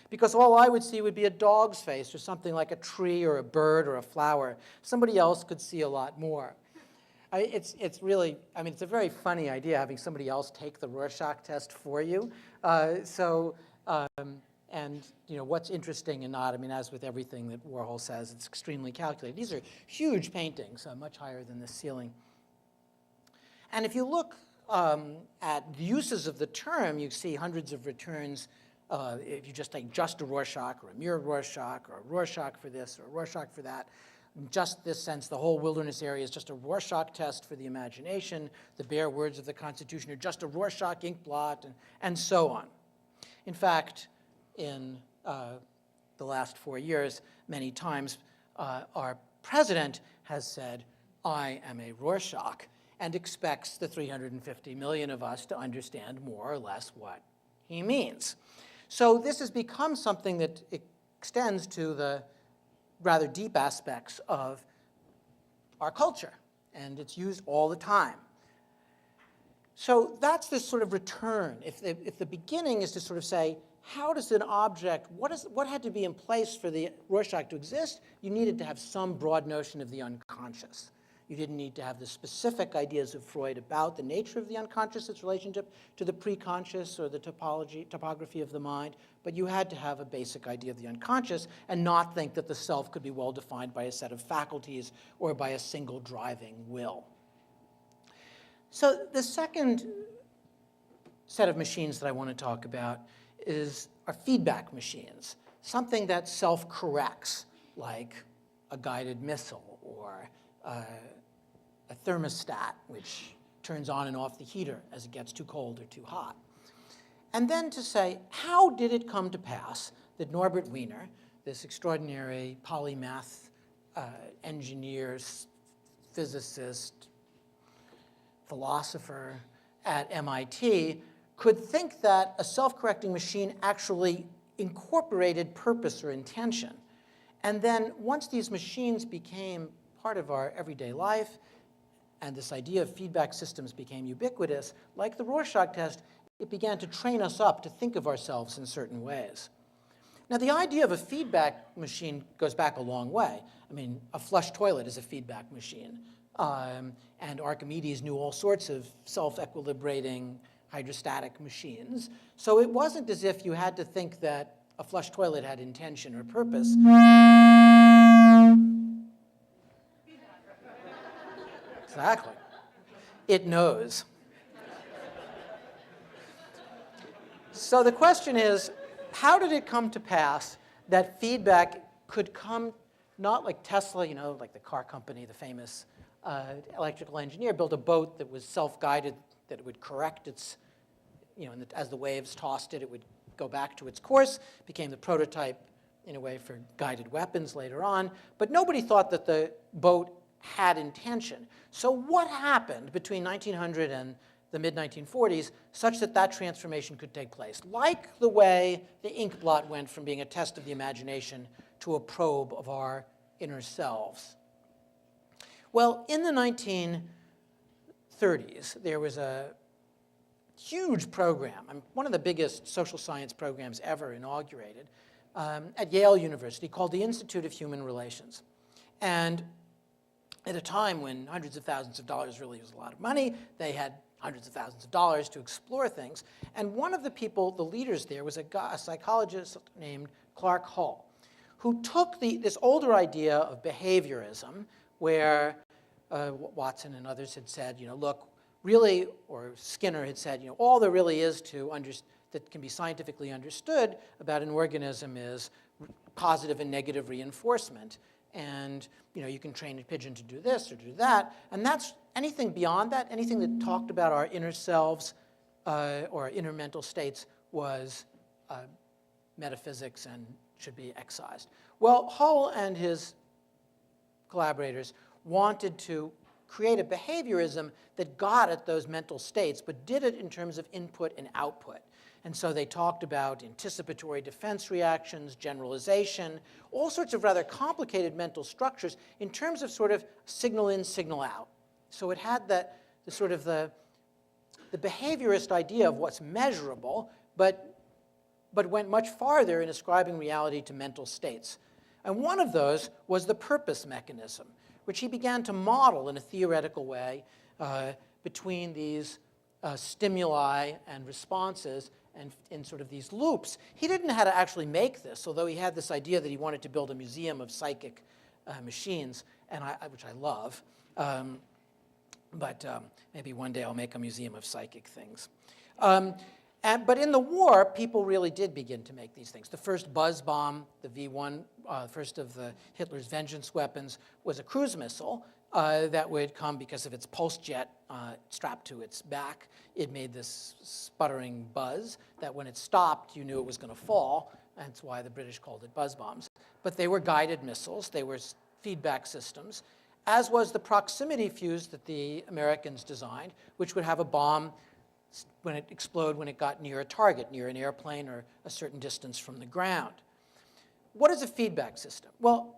Because all I would see would be a dog's face, or something like a tree, or a bird, or a flower. Somebody else could see a lot more. It's really, it's a very funny idea having somebody else take the Rorschach test for you. What's interesting and not, as with everything that Warhol says, it's extremely calculated. These are huge paintings, much higher than the ceiling. And if you look at the uses of the term, you see hundreds of returns. If you just take just a Rorschach, or a mirror Rorschach, or a Rorschach for this, or a Rorschach for that, just this sense, the whole wilderness area is just a Rorschach test for the imagination. The bare words of the Constitution are just a Rorschach ink blot, and so on. In fact, in the last 4 years, many times, our president has said, I am a Rorschach, and expects the 350 million of us to understand more or less what he means. So this has become something that extends to the rather deep aspects of our culture, and it's used all the time. So that's this sort of return. If the beginning is to sort of say, how does an object, what had to be in place for the Rorschach to exist? You needed to have some broad notion of the unconscious. You didn't need to have the specific ideas of Freud about the nature of the unconscious, its relationship to the preconscious or the topography of the mind, but you had to have a basic idea of the unconscious and not think that the self could be well defined by a set of faculties or by a single driving will. So the second set of machines that I want to talk about are feedback machines, something that self-corrects, like a guided missile or a thermostat, which turns on and off the heater as it gets too cold or too hot. And then to say, how did it come to pass that Norbert Wiener, this extraordinary polymath engineer, physicist, philosopher at MIT, could think that a self-correcting machine actually incorporated purpose or intention. And then once these machines became part of our everyday life, and this idea of feedback systems became ubiquitous, like the Rorschach test, it began to train us up to think of ourselves in certain ways. Now, the idea of a feedback machine goes back a long way. I mean, a flush toilet is a feedback machine. And Archimedes knew all sorts of self-equilibrating hydrostatic machines. So it wasn't as if you had to think that a flush toilet had intention or purpose. Exactly. It knows. So the question is, how did it come to pass that feedback could come, not like Tesla, like the car company, the famous electrical engineer, built a boat that was self-guided, that it would correct its, as the waves tossed it, it would go back to its course, became the prototype in a way for guided weapons later on. But nobody thought that the boat had intention. So what happened between 1900 and the mid-1940s such that that transformation could take place? Like the way the ink blot went from being a test of the imagination to a probe of our inner selves. Well, in the 1930s, there was a huge program, one of the biggest social science programs ever inaugurated, at Yale University called the Institute of Human Relations. And at a time when hundreds of thousands of dollars really was a lot of money, they had hundreds of thousands of dollars to explore things. And one of the people, the leaders there, was a psychologist named Clark Hull, who took this older idea of behaviorism, where Watson and others had said, look, really, or Skinner had said, all there really is that can be scientifically understood about an organism is positive and negative reinforcement. And you can train a pigeon to do this or do that. And that's anything beyond that, anything that talked about our inner selves or inner mental states was metaphysics and should be excised. Well, Hull and his collaborators wanted to create a behaviorism that got at those mental states, but did it in terms of input and output. And so they talked about anticipatory defense reactions, generalization, all sorts of rather complicated mental structures in terms of sort of signal in, signal out. So it had the behaviorist idea of what's measurable, but went much farther in ascribing reality to mental states. And one of those was the purpose mechanism, which he began to model in a theoretical way between these stimuli and responses and in sort of these loops. He didn't know how to actually make this, although he had this idea that he wanted to build a museum of psychic machines, which I love. But maybe one day I'll make a museum of psychic things. But in the war, people really did begin to make these things. The first buzz bomb, the V1, first of Hitler's vengeance weapons, was a cruise missile that would come because of its pulse jet strapped to its back. It made this sputtering buzz that when it stopped, you knew it was going to fall. That's why the British called it buzz bombs. But they were guided missiles. They were feedback systems, as was the proximity fuse that the Americans designed, which would have a bomb when it explode when it got near a target, near an airplane or a certain distance from the ground. What is a feedback system? Well,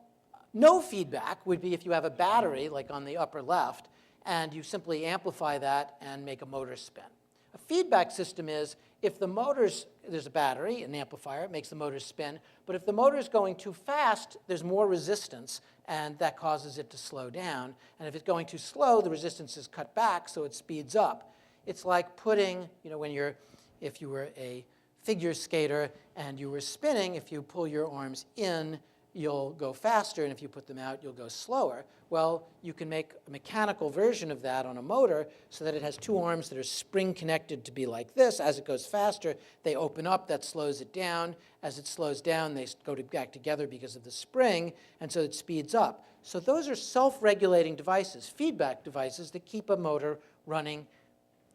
no feedback would be if you have a battery, like on the upper left, and you simply amplify that and make a motor spin. A feedback system is if the motor's, there's a battery, an amplifier, it makes the motor spin, but if the motor's going too fast, there's more resistance, and that causes it to slow down. And if it's going too slow, the resistance is cut back, so it speeds up. It's like putting, if you were a figure skater and you were spinning, if you pull your arms in, you'll go faster, and if you put them out, you'll go slower. Well, you can make a mechanical version of that on a motor so that it has two arms that are spring-connected to be like this. As it goes faster, they open up, that slows it down. As it slows down, they go back together because of the spring, and so it speeds up. So those are self-regulating devices, feedback devices that keep a motor running,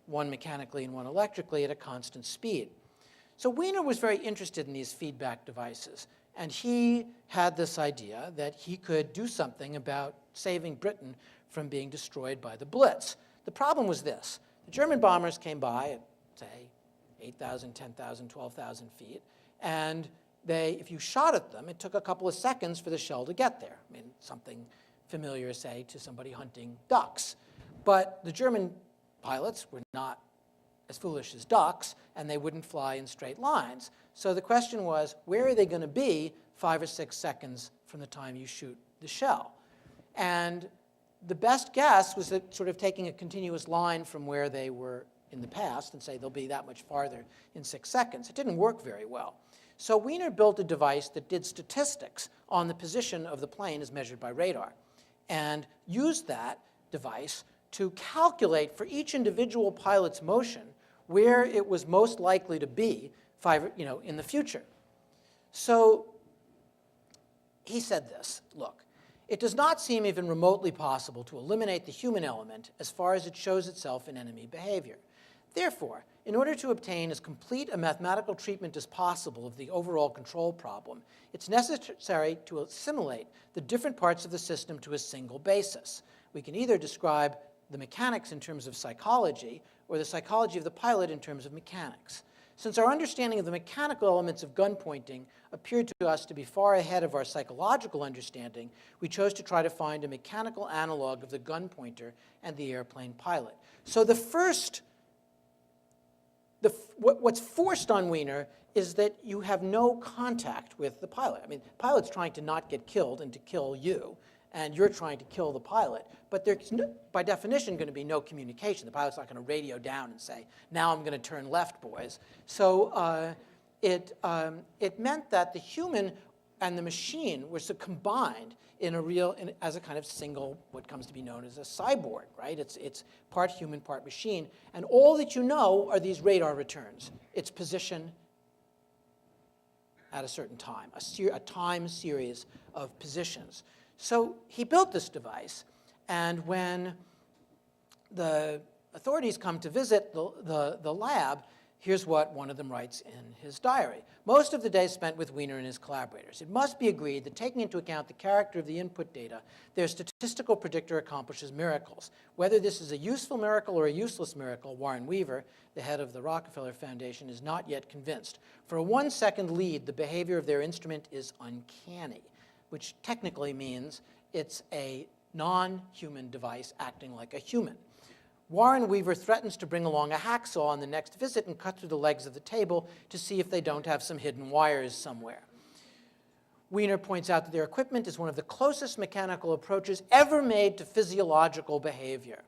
one mechanically and one electrically, at a constant speed. So Wiener was very interested in these feedback devices. And he had this idea that he could do something about saving Britain from being destroyed by the Blitz. The problem was this. The German bombers came by at, say, 8,000, 10,000, 12,000 feet. And if you shot at them, it took a couple of seconds for the shell to get there. I mean, something familiar, say, to somebody hunting ducks. But the German pilots were not as foolish as ducks, and they wouldn't fly in straight lines. So the question was, where are they going to be 5 or 6 seconds from the time you shoot the shell? And the best guess was that sort of taking a continuous line from where they were in the past and say they'll be that much farther in 6 seconds. It didn't work very well. So Wiener built a device that did statistics on the position of the plane as measured by radar, and used that device to calculate for each individual pilot's motion where it was most likely to be in the future. So he said this, look, it does not seem even remotely possible to eliminate the human element as far as it shows itself in enemy behavior. Therefore, in order to obtain as complete a mathematical treatment as possible of the overall control problem, it's necessary to assimilate the different parts of the system to a single basis. We can either describe the mechanics in terms of psychology, or the psychology of the pilot in terms of mechanics. Since our understanding of the mechanical elements of gun pointing appeared to us to be far ahead of our psychological understanding, we chose to try to find a mechanical analog of the gun pointer and the airplane pilot. So what's forced on Wiener is that you have no contact with the pilot. I mean, the pilot's trying to not get killed and to kill you, and you're trying to kill the pilot. But there's, by definition, going to be no communication. The pilot's not going to radio down and say, now I'm going to turn left, boys. So it meant that the human and the machine were so combined as a kind of single, what comes to be known as a cyborg, right? It's part human, part machine. And all that you know are these radar returns. Its position at a certain time, a time series of positions. So he built this device, and when the authorities come to visit the lab, here's what one of them writes in his diary. Most of the day spent with Wiener and his collaborators. It must be agreed that taking into account the character of the input data, their statistical predictor accomplishes miracles. Whether this is a useful miracle or a useless miracle, Warren Weaver, the head of the Rockefeller Foundation, is not yet convinced. For a 1-second lead, the behavior of their instrument is uncanny, which technically means it's a non-human device acting like a human. Warren Weaver threatens to bring along a hacksaw on the next visit and cut through the legs of the table to see if they don't have some hidden wires somewhere. Wiener points out that their equipment is one of the closest mechanical approaches ever made to physiological behavior.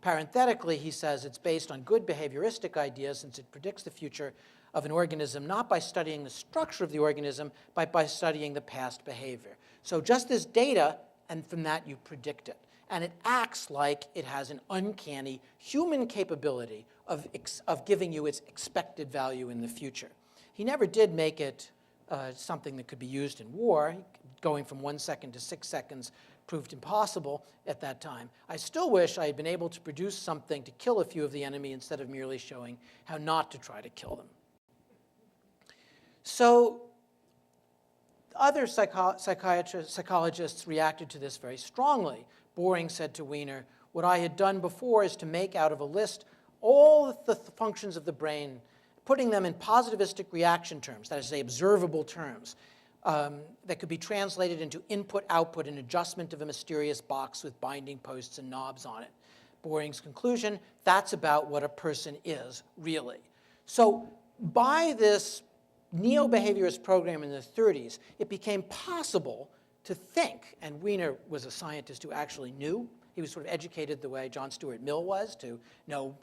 Parenthetically, he says it's based on good behavioristic ideas since it predicts the future of an organism not by studying the structure of the organism, but by studying the past behavior. So just this data, and from that you predict it. And it acts like it has an uncanny human capability of giving you its expected value in the future. He never did make it something that could be used in war. Going from 1 second to 6 seconds proved impossible at that time. I still wish I had been able to produce something to kill a few of the enemy instead of merely showing how not to try to kill them. So other psychologists reacted to this very strongly. Boring said to Wiener, what I had done before is to make out of a list all the functions of the brain, putting them in positivistic reaction terms, that is to say observable terms, that could be translated into input, output, and adjustment of a mysterious box with binding posts and knobs on it. Boring's conclusion, that's about what a person is, really. So by this neo-behaviorist program in the 30s, it became possible to think, and Wiener was a scientist who actually knew. He was sort of educated the way John Stuart Mill was, to know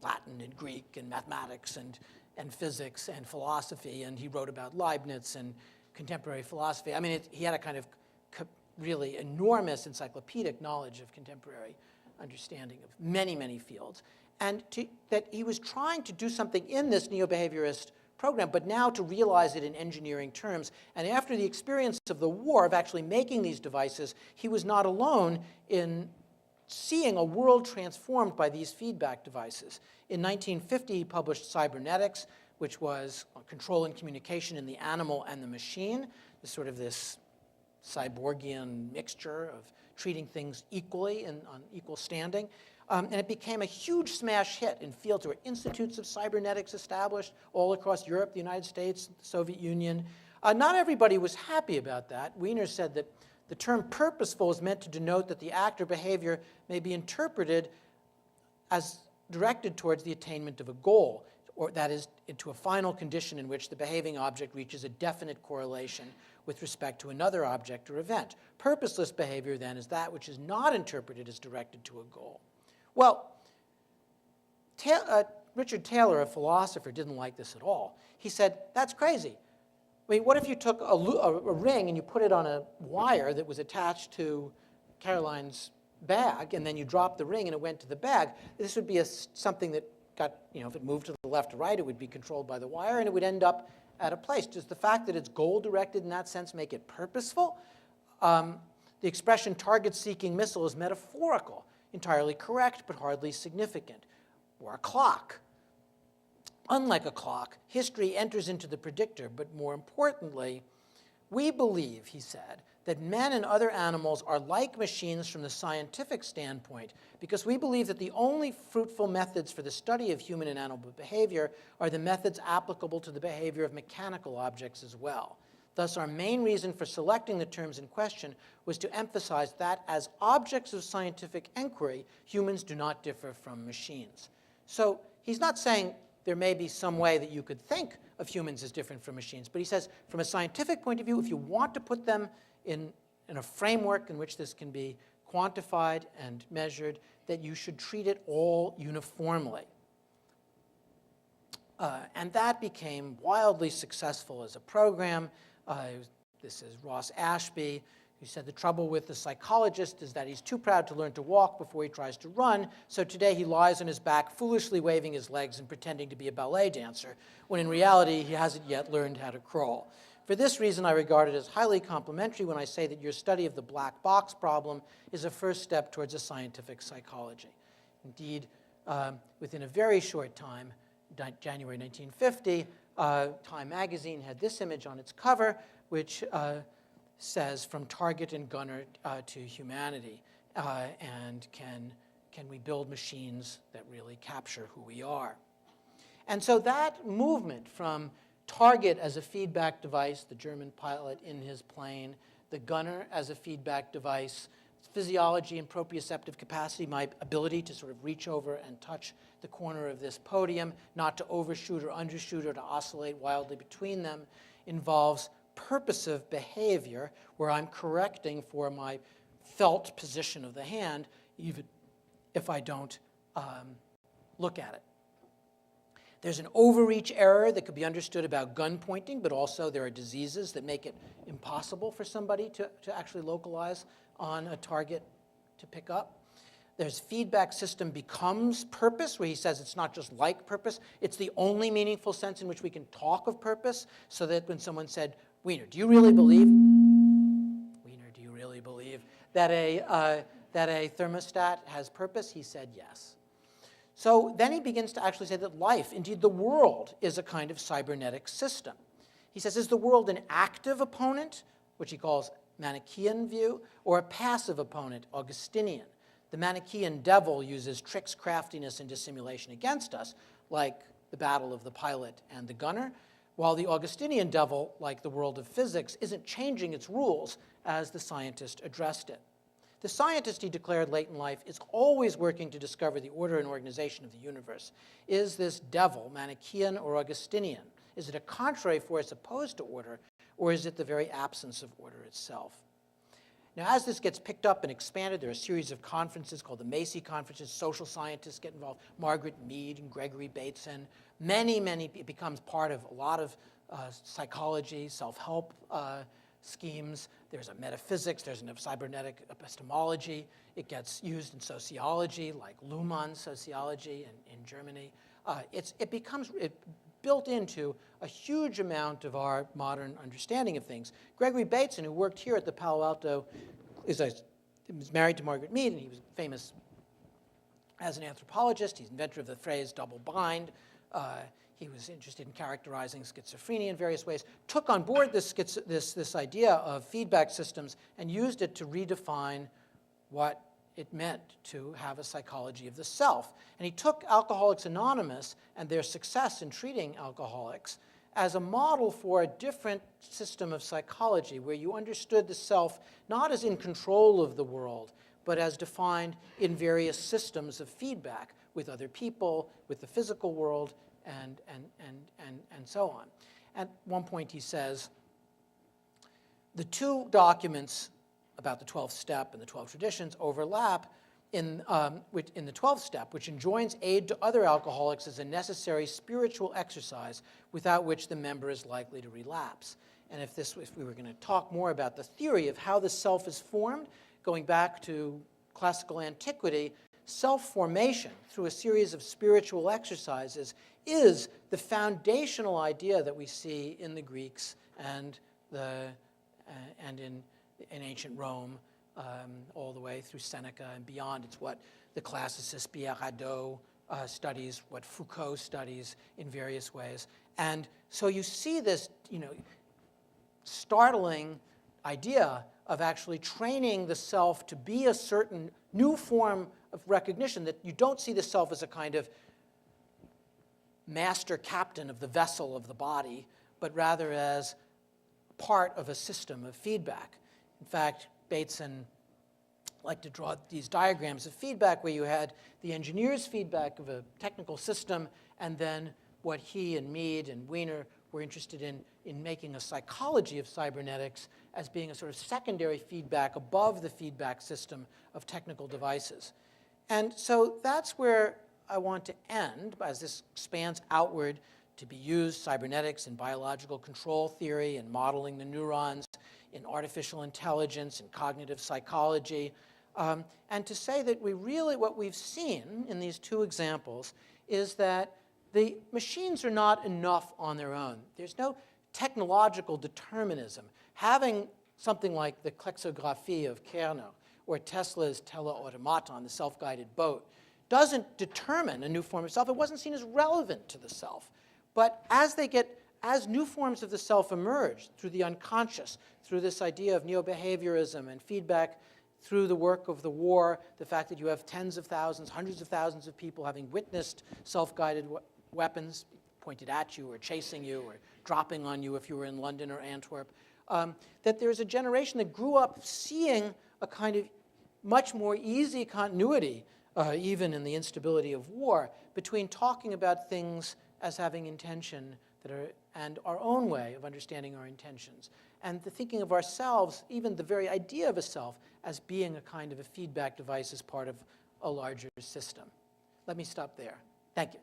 Latin and Greek and mathematics and physics and philosophy, and he wrote about Leibniz and contemporary philosophy. I mean, he had a kind of really enormous encyclopedic knowledge of contemporary understanding of many, many fields, and that he was trying to do something in this neo-behaviorist program, but now to realize it in engineering terms. And after the experience of the war, of actually making these devices, he was not alone in seeing a world transformed by these feedback devices. In 1950, he published Cybernetics, which was control and communication in the animal and the machine, sort of this cyborgian mixture of treating things equally and on equal standing. And it became a huge smash hit in fields where institutes of cybernetics established all across Europe, the United States, the Soviet Union. Not everybody was happy about that. Wiener said that the term purposeful is meant to denote that the act or behavior may be interpreted as directed towards the attainment of a goal, or that is, into a final condition in which the behaving object reaches a definite correlation with respect to another object or event. Purposeless behavior, then, is that which is not interpreted as directed to a goal. Well, Richard Taylor, a philosopher, didn't like this at all. He said, that's crazy. I mean, what if you took a ring and you put it on a wire that was attached to Caroline's bag, and then you dropped the ring and it went to the bag? This would be something that got, if it moved to the left or right, it would be controlled by the wire, and it would end up at a place. Does the fact that it's goal-directed in that sense make it purposeful? The expression target-seeking missile is metaphorical. Entirely correct, but hardly significant. Or a clock. Unlike a clock, history enters into the predictor, but more importantly, we believe, he said, that men and other animals are like machines from the scientific standpoint because we believe that the only fruitful methods for the study of human and animal behavior are the methods applicable to the behavior of mechanical objects as well. Thus, our main reason for selecting the terms in question was to emphasize that as objects of scientific inquiry, humans do not differ from machines. So he's not saying there may be some way that you could think of humans as different from machines, but he says from a scientific point of view, if you want to put them in a framework in which this can be quantified and measured, that you should treat it all uniformly. And that became wildly successful as a program. This is Ross Ashby, who said the trouble with the psychologist is that he's too proud to learn to walk before he tries to run, so today he lies on his back, foolishly waving his legs and pretending to be a ballet dancer, when in reality he hasn't yet learned how to crawl. For this reason, I regard it as highly complimentary when I say that your study of the black box problem is a first step towards a scientific psychology. Indeed, within a very short time, January 1950, Time magazine had this image on its cover, which says, "From target and gunner to humanity," and can we build machines that really capture who we are? And so that movement from target as a feedback device, the German pilot in his plane, the gunner as a feedback device, physiology and proprioceptive capacity, my ability to sort of reach over and touch the corner of this podium, not to overshoot or undershoot or to oscillate wildly between them, involves purposive behavior where I'm correcting for my felt position of the hand, even if I don't look at it. There's an overreach error that could be understood about gun pointing, but also there are diseases that make it impossible for somebody to actually localize on a target to pick up. There's feedback system becomes purpose, where he says it's not just like purpose, it's the only meaningful sense in which we can talk of purpose, so that when someone said, Wiener, do you really believe that a thermostat has purpose? He said yes. So then he begins to actually say that life, indeed the world, is a kind of cybernetic system. He says, is the world an active opponent, which he calls Manichaean view, or a passive opponent, Augustinian? The Manichaean devil uses tricks, craftiness, and dissimulation against us, like the battle of the pilot and the gunner, while the Augustinian devil, like the world of physics, isn't changing its rules as the scientist addressed it. The scientist, he declared late in life, is always working to discover the order and organization of the universe. Is this devil Manichaean or Augustinian? Is it a contrary force opposed to order, or is it the very absence of order itself? Now, as this gets picked up and expanded, there are a series of conferences called the Macy Conferences. Social scientists get involved. Margaret Mead and Gregory Bateson. It becomes part of a lot of psychology, self-help schemes. There's a metaphysics. There's a cybernetic epistemology. It gets used in sociology, like Luhmann's sociology in Germany. It becomes built into a huge amount of our modern understanding of things. Gregory Bateson, who worked here at the Palo Alto, was married to Margaret Mead, and he was famous as an anthropologist. He's inventor of the phrase double bind. He was interested in characterizing schizophrenia in various ways, took on board this idea of feedback systems and used it to redefine what it meant to have a psychology of the self. And he took Alcoholics Anonymous and their success in treating alcoholics as a model for a different system of psychology where you understood the self not as in control of the world, but as defined in various systems of feedback with other people, with the physical world, and so on. At one point he says, the two documents about the 12th step and the 12 traditions overlap in the 12th step, which enjoins aid to other alcoholics as a necessary spiritual exercise without which the member is likely to relapse. And if we were going to talk more about the theory of how the self is formed, going back to classical antiquity, self-formation through a series of spiritual exercises is the foundational idea that we see in the Greeks and in ancient Rome, all the way through Seneca and beyond. It's what the classicist Pierre Hadot studies, what Foucault studies in various ways. And so you see this, startling idea of actually training the self to be a certain new form of recognition, that you don't see the self as a kind of master captain of the vessel of the body, but rather as part of a system of feedback. In fact, Bateson liked to draw these diagrams of feedback where you had the engineer's feedback of a technical system, and then what he and Mead and Wiener were interested in making a psychology of cybernetics as being a sort of secondary feedback above the feedback system of technical devices. And so that's where I want to end, as this expands outward to be used, cybernetics in biological control theory and modeling the neurons, in artificial intelligence and cognitive psychology, and to say that what we've seen in these two examples is that the machines are not enough on their own. There's no technological determinism. Having something like the klexographie of Kerner or Tesla's teleautomaton, the self-guided boat, doesn't determine a new form of self. It wasn't seen as relevant to the self. But as new forms of the self emerge through the unconscious, through this idea of neo-behaviorism and feedback, through the work of the war, the fact that you have tens of thousands, hundreds of thousands of people having witnessed self-guided weapons pointed at you or chasing you or dropping on you if you were in London or Antwerp, that there's a generation that grew up seeing a kind of much more easy continuity, even in the instability of war, between talking about things as having intention and our own way of understanding our intentions, and the thinking of ourselves, even the very idea of a self, as being a kind of a feedback device as part of a larger system. Let me stop there. Thank you.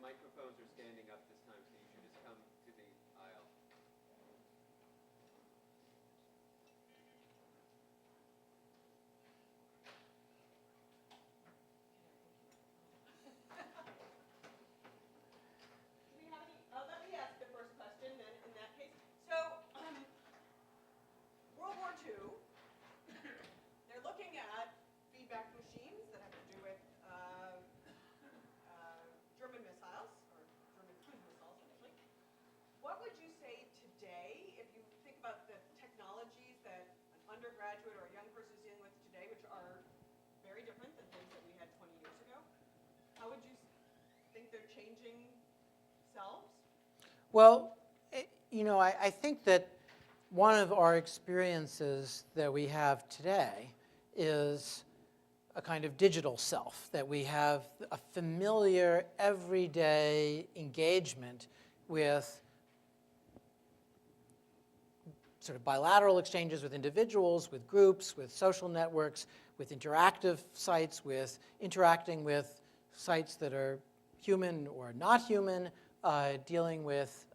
Microphones are standing up this time, so you should just come to the aisle. How would you think they're changing selves? Well, I think that one of our experiences that we have today is a kind of digital self, that we have a familiar, everyday engagement with sort of bilateral exchanges with individuals, with groups, with social networks, with interactive sites, with interacting with sites that are human or not human, dealing with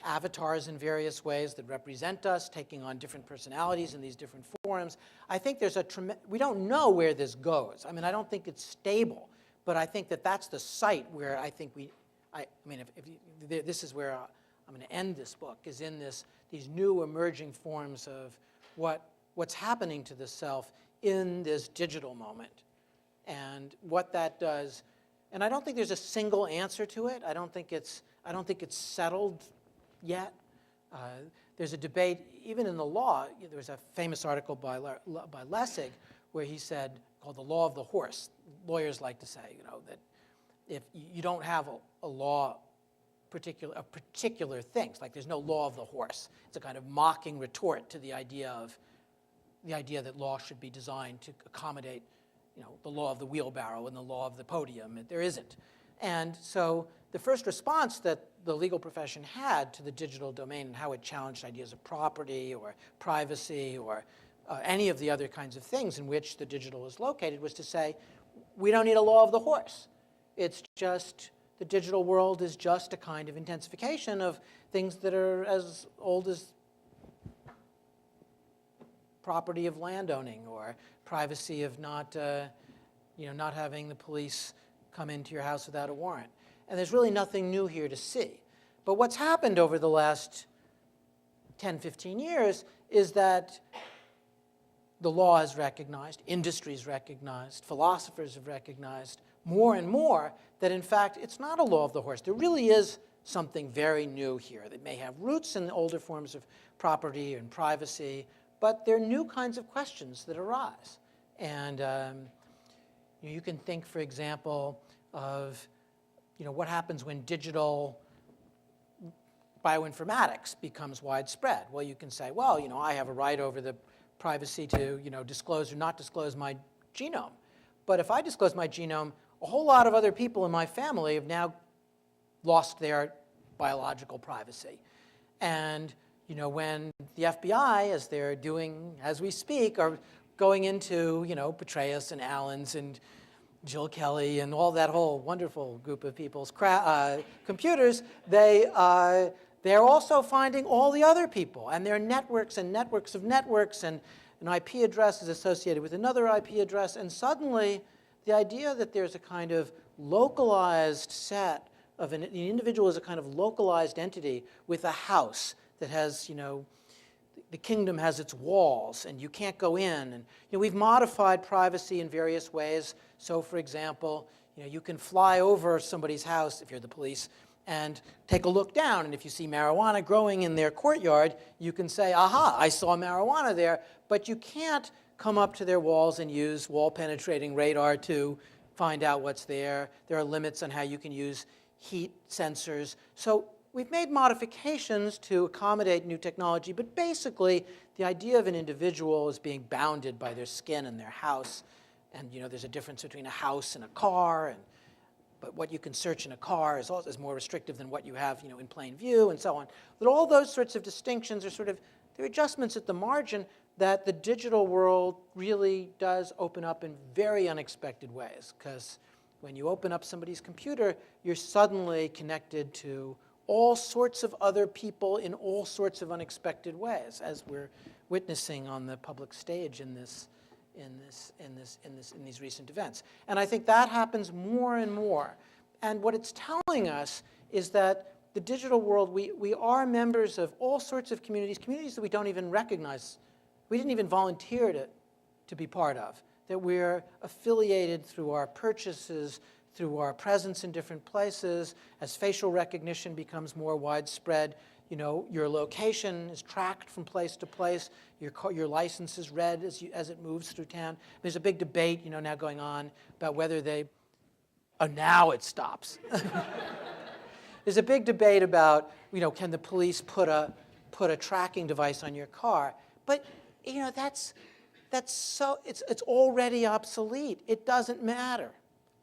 avatars in various ways that represent us, taking on different personalities in these different forms. I think there's we don't know where this goes. I mean, I don't think it's stable, but I think that that's the site where I think this is where I'm going to end this book, is in these new emerging forms of what's happening to the self in this digital moment, and what that does. And I don't think there's a single answer to it. I don't think it's settled yet. There's a debate, even in the law. There was a famous article by Lessig where he said, called the law of the horse. Lawyers like to say, that if you don't have a law of particular things, like there's no law of the horse. It's a kind of mocking retort to the idea that law should be designed to accommodate, the law of the wheelbarrow and the law of the podium. There isn't. And so the first response that the legal profession had to the digital domain and how it challenged ideas of property or privacy or any of the other kinds of things in which the digital is located was to say, we don't need a law of the horse. It's just, the digital world is just a kind of intensification of things that are as old as property of landowning or privacy of not having the police come into your house without a warrant. And there's really nothing new here to see. But what's happened over the last 10, 15 years is that the law has recognized, industries recognized, philosophers have recognized more and more that, in fact, it's not a law of the horse. There really is something very new here that may have roots in the older forms of property and privacy, but there are new kinds of questions that arise. And you can think, for example, of what happens when digital bioinformatics becomes widespread. Well, you can say, well, I have a right over the privacy to disclose or not disclose my genome. But if I disclose my genome, a whole lot of other people in my family have now lost their biological privacy. And when the FBI, as they're doing as we speak, are going into Petraeus and Allen's and Jill Kelly and all that whole wonderful group of people's computers, they're also finding all the other people and their networks and networks of networks, and an IP address is associated with another IP address, and suddenly the idea that there's a kind of localized set of an individual is a kind of localized entity with a house that has, the kingdom has its walls and you can't go in. And we've modified privacy in various ways. So, for example, you can fly over somebody's house if you're the police and take a look down. And if you see marijuana growing in their courtyard, you can say, aha, I saw marijuana there. But you can't come up to their walls and use wall-penetrating radar to find out what's there. There are limits on how you can use heat sensors. So we've made modifications to accommodate new technology, but basically the idea of an individual is being bounded by their skin and their house. And there's a difference between a house and a car, but what you can search in a car is more restrictive than what you have in plain view, and so on. But all those sorts of distinctions are they're adjustments at the margin that the digital world really does open up in very unexpected ways, because when you open up somebody's computer, you're suddenly connected to all sorts of other people in all sorts of unexpected ways, as we're witnessing on the public stage in these recent events. And I think that happens more and more. And what it's telling us is that the digital world, we are members of all sorts of communities that we don't even recognize. We didn't even volunteer to be part of, that we're affiliated through our purchases, through our presence in different places. As facial recognition becomes more widespread, You know, your location is tracked from place to place. Your license is read as it moves through town. There's a big debate, you know, now going on about whether they. Oh, now it stops. There's a big debate about, you know, can the police put a tracking device on your car? But, you know, it's already obsolete. It doesn't matter,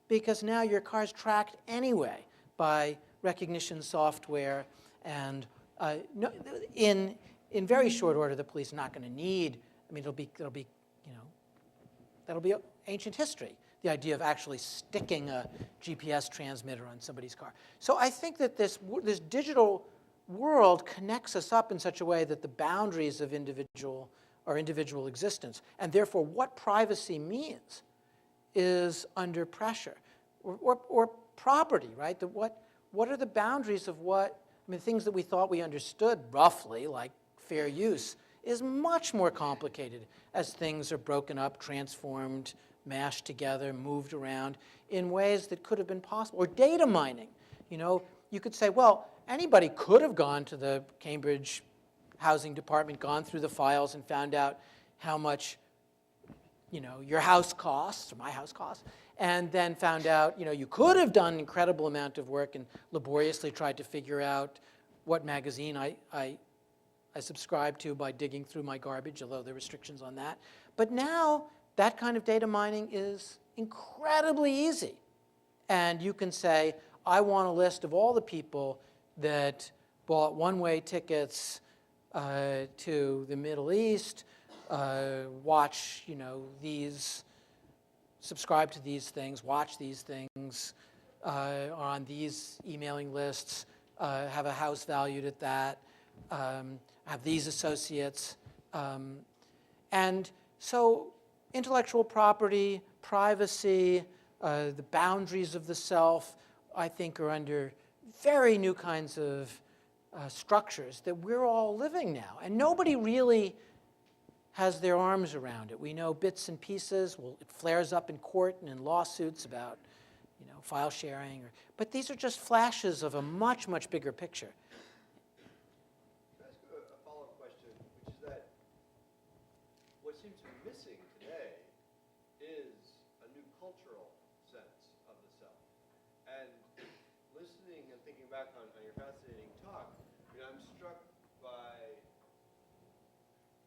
because now your car's tracked anyway by recognition software, and in very short order, the police are not going to need. I mean, that'll be ancient history. The idea of actually sticking a GPS transmitter on somebody's car. So I think that this digital world connects us up in such a way that the boundaries of individual existence, and therefore what privacy means, is under pressure. Or property, right? What are the boundaries of what, I mean, things that we thought we understood roughly, like fair use, is much more complicated as things are broken up, transformed, mashed together, moved around in ways that could have been possible. Or data mining. You know, you could say, well, anybody could have gone to the Cambridge Housing Department, gone through the files, and found out how much, you know, your house costs, or my house costs, and then found out, you know, you could have done an incredible amount of work and laboriously tried to figure out what magazine I subscribe to by digging through my garbage, although there are restrictions on that. But now, that kind of data mining is incredibly easy. And you can say, I want a list of all the people that bought one-way tickets to the Middle East, watch, you know, these, subscribe to these things, watch these things, are on these emailing lists, have a house valued at that, have these associates. And so intellectual property, privacy, the boundaries of the self, I think, are under very new kinds of structures that we're all living now. And nobody really has their arms around it. We know bits and pieces. Well, it flares up in court and in lawsuits about, you know, file sharing. But these are just flashes of a much, much bigger picture. Can I ask a follow-up question, which is that what seems to be missing today is a new cultural sense of the self. And listening and thinking back on your fascinating talk, you know, I'm struck by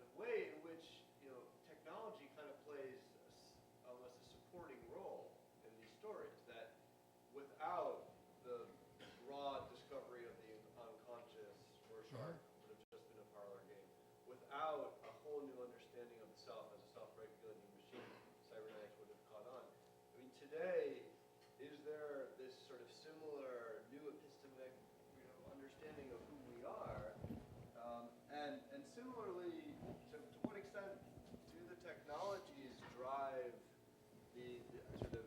the way in which, you know, technology kind of plays almost a supporting role in these stories, that without the raw discovery of the unconscious, Rorschach would have just been a parlor game. Without a whole new understanding of the self as a self-regulating machine, cybernetics would have caught on. I mean, today, is there this sort of similar new epistemic, you know, understanding of who we are? And similarly, to what extent do the technologies drive the sort of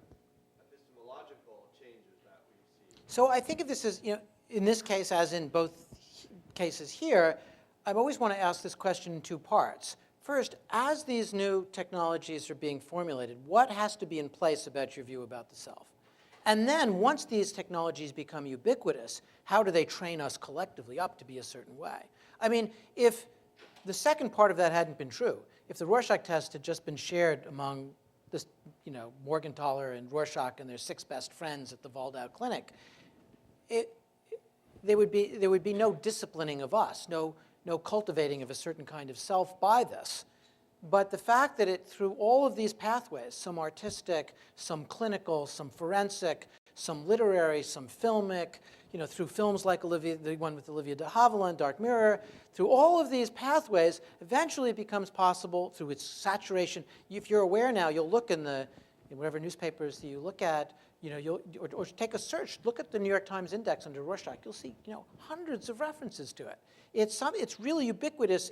epistemological changes that we see? So I think of this as, you know, in this case, as in both cases here, I always want to ask this question in two parts. First, as these new technologies are being formulated, what has to be in place about your view about the self? And then, once these technologies become ubiquitous, how do they train us collectively up to be a certain way? I mean, if the second part of that hadn't been true, if the Rorschach test had just been shared among this, you know, Morgenthaler and Rorschach and their 6 best friends at the Waldau Clinic, there would be no disciplining of us, no cultivating of a certain kind of self by this. But the fact that it, through all of these pathways, some artistic, some clinical, some forensic, some literary, some filmic, you know, through films like the one with Olivia de Havilland, Dark Mirror, through all of these pathways, eventually it becomes possible through its saturation. If you're aware now, you'll look in whatever newspapers you look at, you know, or take a search, look at the New York Times index under Rorschach, you'll see, you know, hundreds of references to it. It's really ubiquitous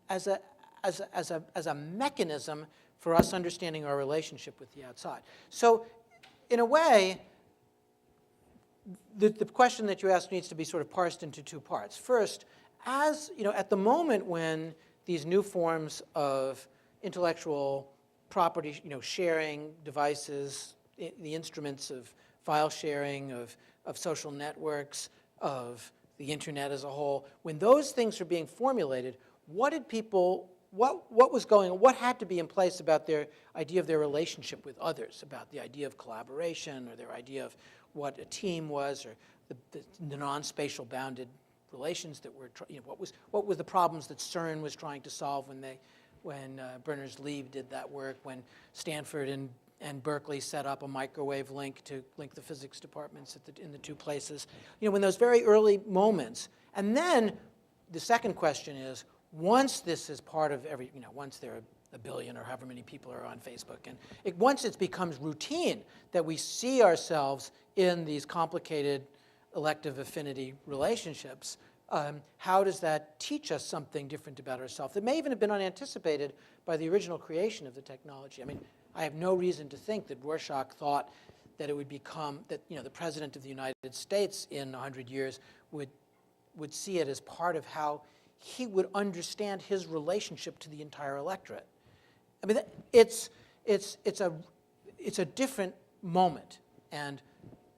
as a mechanism for us understanding our relationship with the outside. So, in a way, the question that you asked needs to be sort of parsed into two parts. First, as you know, at the moment when these new forms of intellectual property, you know, sharing devices, the instruments of file sharing, of social networks, of the internet as a whole, when those things were being formulated, what did people, what was going on, what had to be in place about their idea of their relationship with others, about the idea of collaboration or their idea of what a team was, or the non-spatial bounded relations that were, what were the problems that CERN was trying to solve when Berners-Lee did that work, when Stanford and Berkeley set up a microwave link to link the physics departments in the two places. When those very early moments. And then the second question is, once this is part of once there are a billion or however many people are on Facebook, and once it becomes routine that we see ourselves in these complicated elective affinity relationships, how does that teach us something different about ourselves that may even have been unanticipated by the original creation of the technology? I mean, I have no reason to think that Rorschach thought that it would become, that the President of the United States in 100 years would see it as part of how he would understand his relationship to the entire electorate. I mean, it's a different moment. And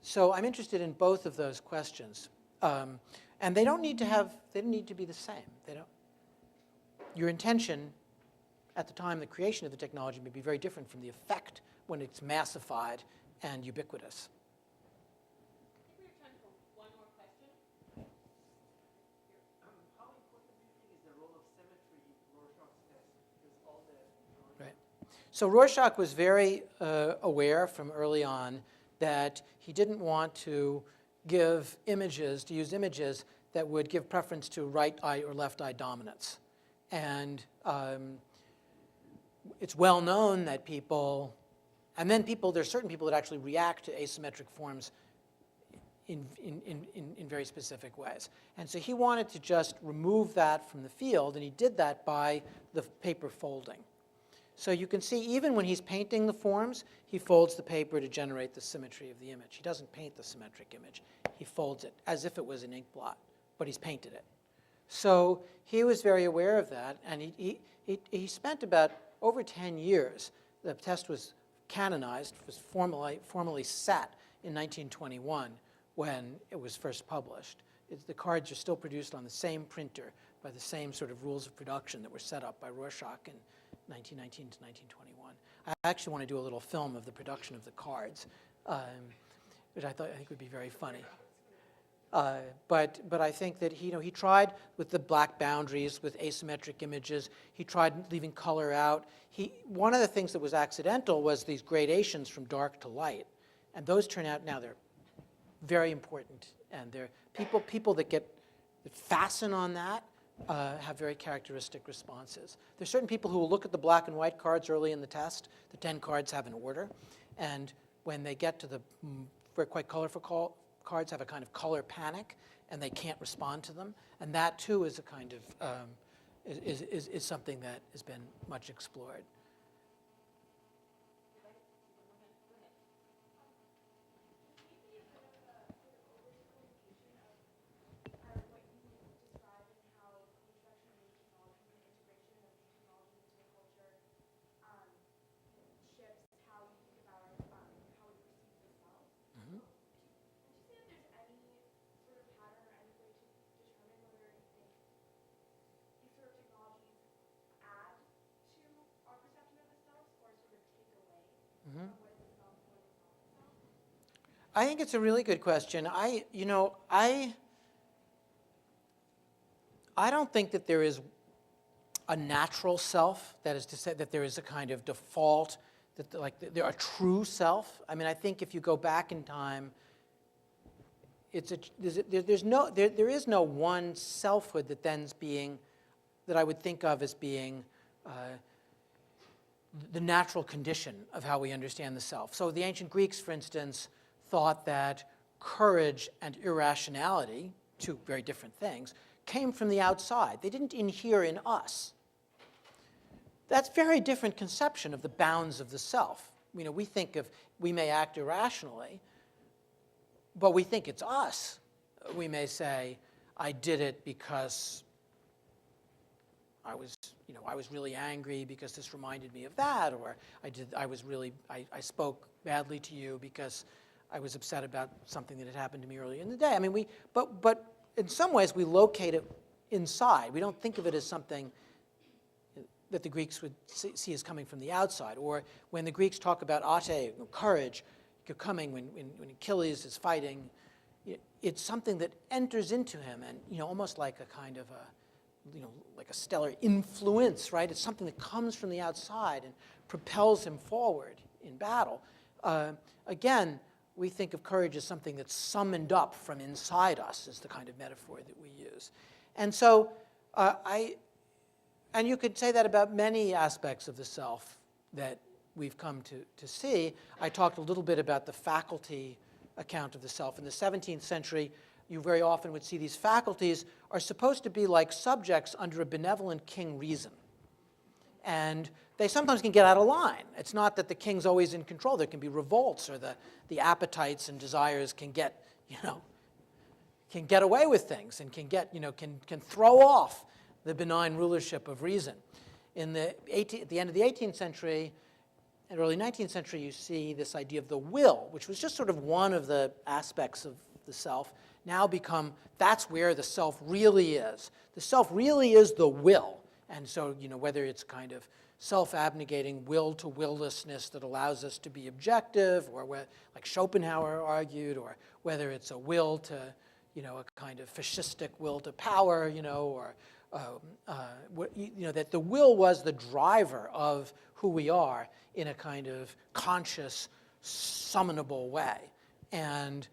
so I'm interested in both of those questions. And they don't need to be the same. Your intention at the time of the creation of the technology may be very different from the effect when it's massified and ubiquitous. I think we have time for one more question. How important do you think is the role of symmetry in Rorschach's test? Because all the Right. So Rorschach was very aware from early on that he didn't want to use images that would give preference to right eye or left eye dominance. And it's well known that there's certain people that actually react to asymmetric forms in very specific ways. And so he wanted to just remove that from the field, and he did that by the paper folding. So you can see even when he's painting the forms, he folds the paper to generate the symmetry of the image. He doesn't paint the symmetric image. He folds it as if it was an ink blot, but he's painted it. So he was very aware of that, and he spent about over 10 years. The test was canonized, was formally set in 1921 when it was first published. The cards are still produced on the same printer by the same sort of rules of production that were set up by Rorschach in 1919 to 1921. I actually want to do a little film of the production of the cards, which I think would be very funny. But I think that he tried with the black boundaries, with asymmetric images. He tried leaving color out. One of the things that was accidental was these gradations from dark to light, and those turn out now they're very important. And they're people that fasten on that have very characteristic responses. There's certain people who will look at the black and white cards early in the test. The 10 cards have an order, and when they get to the very quite colorful cards, have a kind of color panic, and they can't respond to them. And that too is a kind of is something that has been much explored. I think it's a really good question. I don't think that there is a natural self, that is to say that there is a kind of default, that there are true self. I mean, I think if you go back in time, there is no one selfhood that I would think of as being the natural condition of how we understand the self. So the ancient Greeks, for instance, thought that courage and irrationality, two very different things, came from the outside. They didn't inhere in us. That's a very different conception of the bounds of the self. We think we may act irrationally, but we think it's us. We may say, I did it because I was really angry because this reminded me of that, or I spoke badly to you because I was upset about something that had happened to me earlier in the day. I mean, but in some ways, we locate it inside. We don't think of it as something that the Greeks would see as coming from the outside. Or when the Greeks talk about ate, courage, coming when Achilles is fighting, it's something that enters into him, and almost like a kind of like a stellar influence, right? It's something that comes from the outside and propels him forward in battle. Again, we think of courage as something that's summoned up from inside us, is the kind of metaphor that we use. And so and you could say that about many aspects of the self that we've come to see. I talked a little bit about the faculty account of the self. In the 17th century, you very often would see these faculties are supposed to be like subjects under a benevolent king reason. And they sometimes can get out of line. It's not that the king's always in control. There can be revolts, or the appetites and desires can get, can get away with things and can throw off the benign rulership of reason. At the end of the 18th century and early 19th century, you see this idea of the will, which was just sort of one of the aspects of the self, now become, that's where the self really is. The self really is the will. And so, whether it's kind of self-abnegating will to willlessness that allows us to be objective, or like Schopenhauer argued, or whether it's a will to, a kind of fascistic will to power, or that the will was the driver of who we are in a kind of conscious, summonable way. And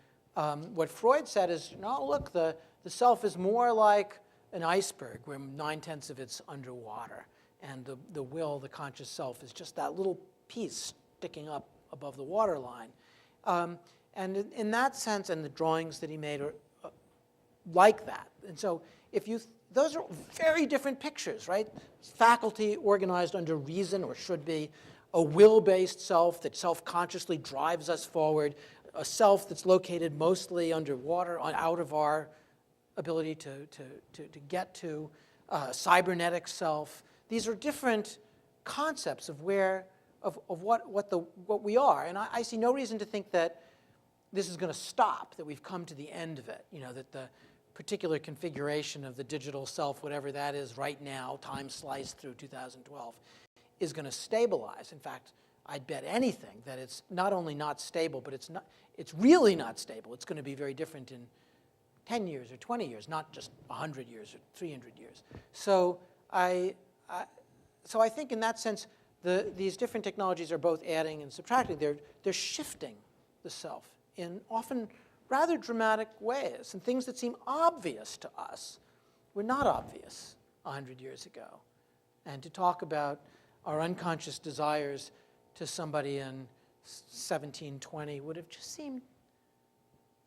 what Freud said is, no, look, the self is more like an iceberg where 9/10 of it's underwater. And the will, the conscious self, is just that little piece sticking up above the waterline. And in that sense, and the drawings that he made are like that. And so those are very different pictures, right? Faculty organized under reason, or should be, a will-based self that self-consciously drives us forward, a self that's located mostly underwater, out of our ability to get to, cybernetic self. These are different concepts of what we are. And I see no reason to think that this is going to stop, that we've come to the end of it, that the particular configuration of the digital self, whatever that is right now, time sliced through 2012, is going to stabilize. In fact, I'd bet anything that it's not only not stable, but it's really not stable. It's going to be very different in 10 years or 20 years, not just 100 years or 300 years. So I think in that sense, these different technologies are both adding and subtracting. They're shifting the self in often rather dramatic ways, and things that seem obvious to us were not obvious 100 years ago. And to talk about our unconscious desires to somebody in 1720 would have just seemed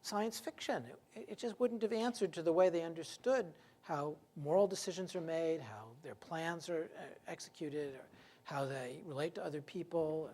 science fiction. It just wouldn't have answered to the way they understood how moral decisions are made, how their plans are executed, or how they relate to other people.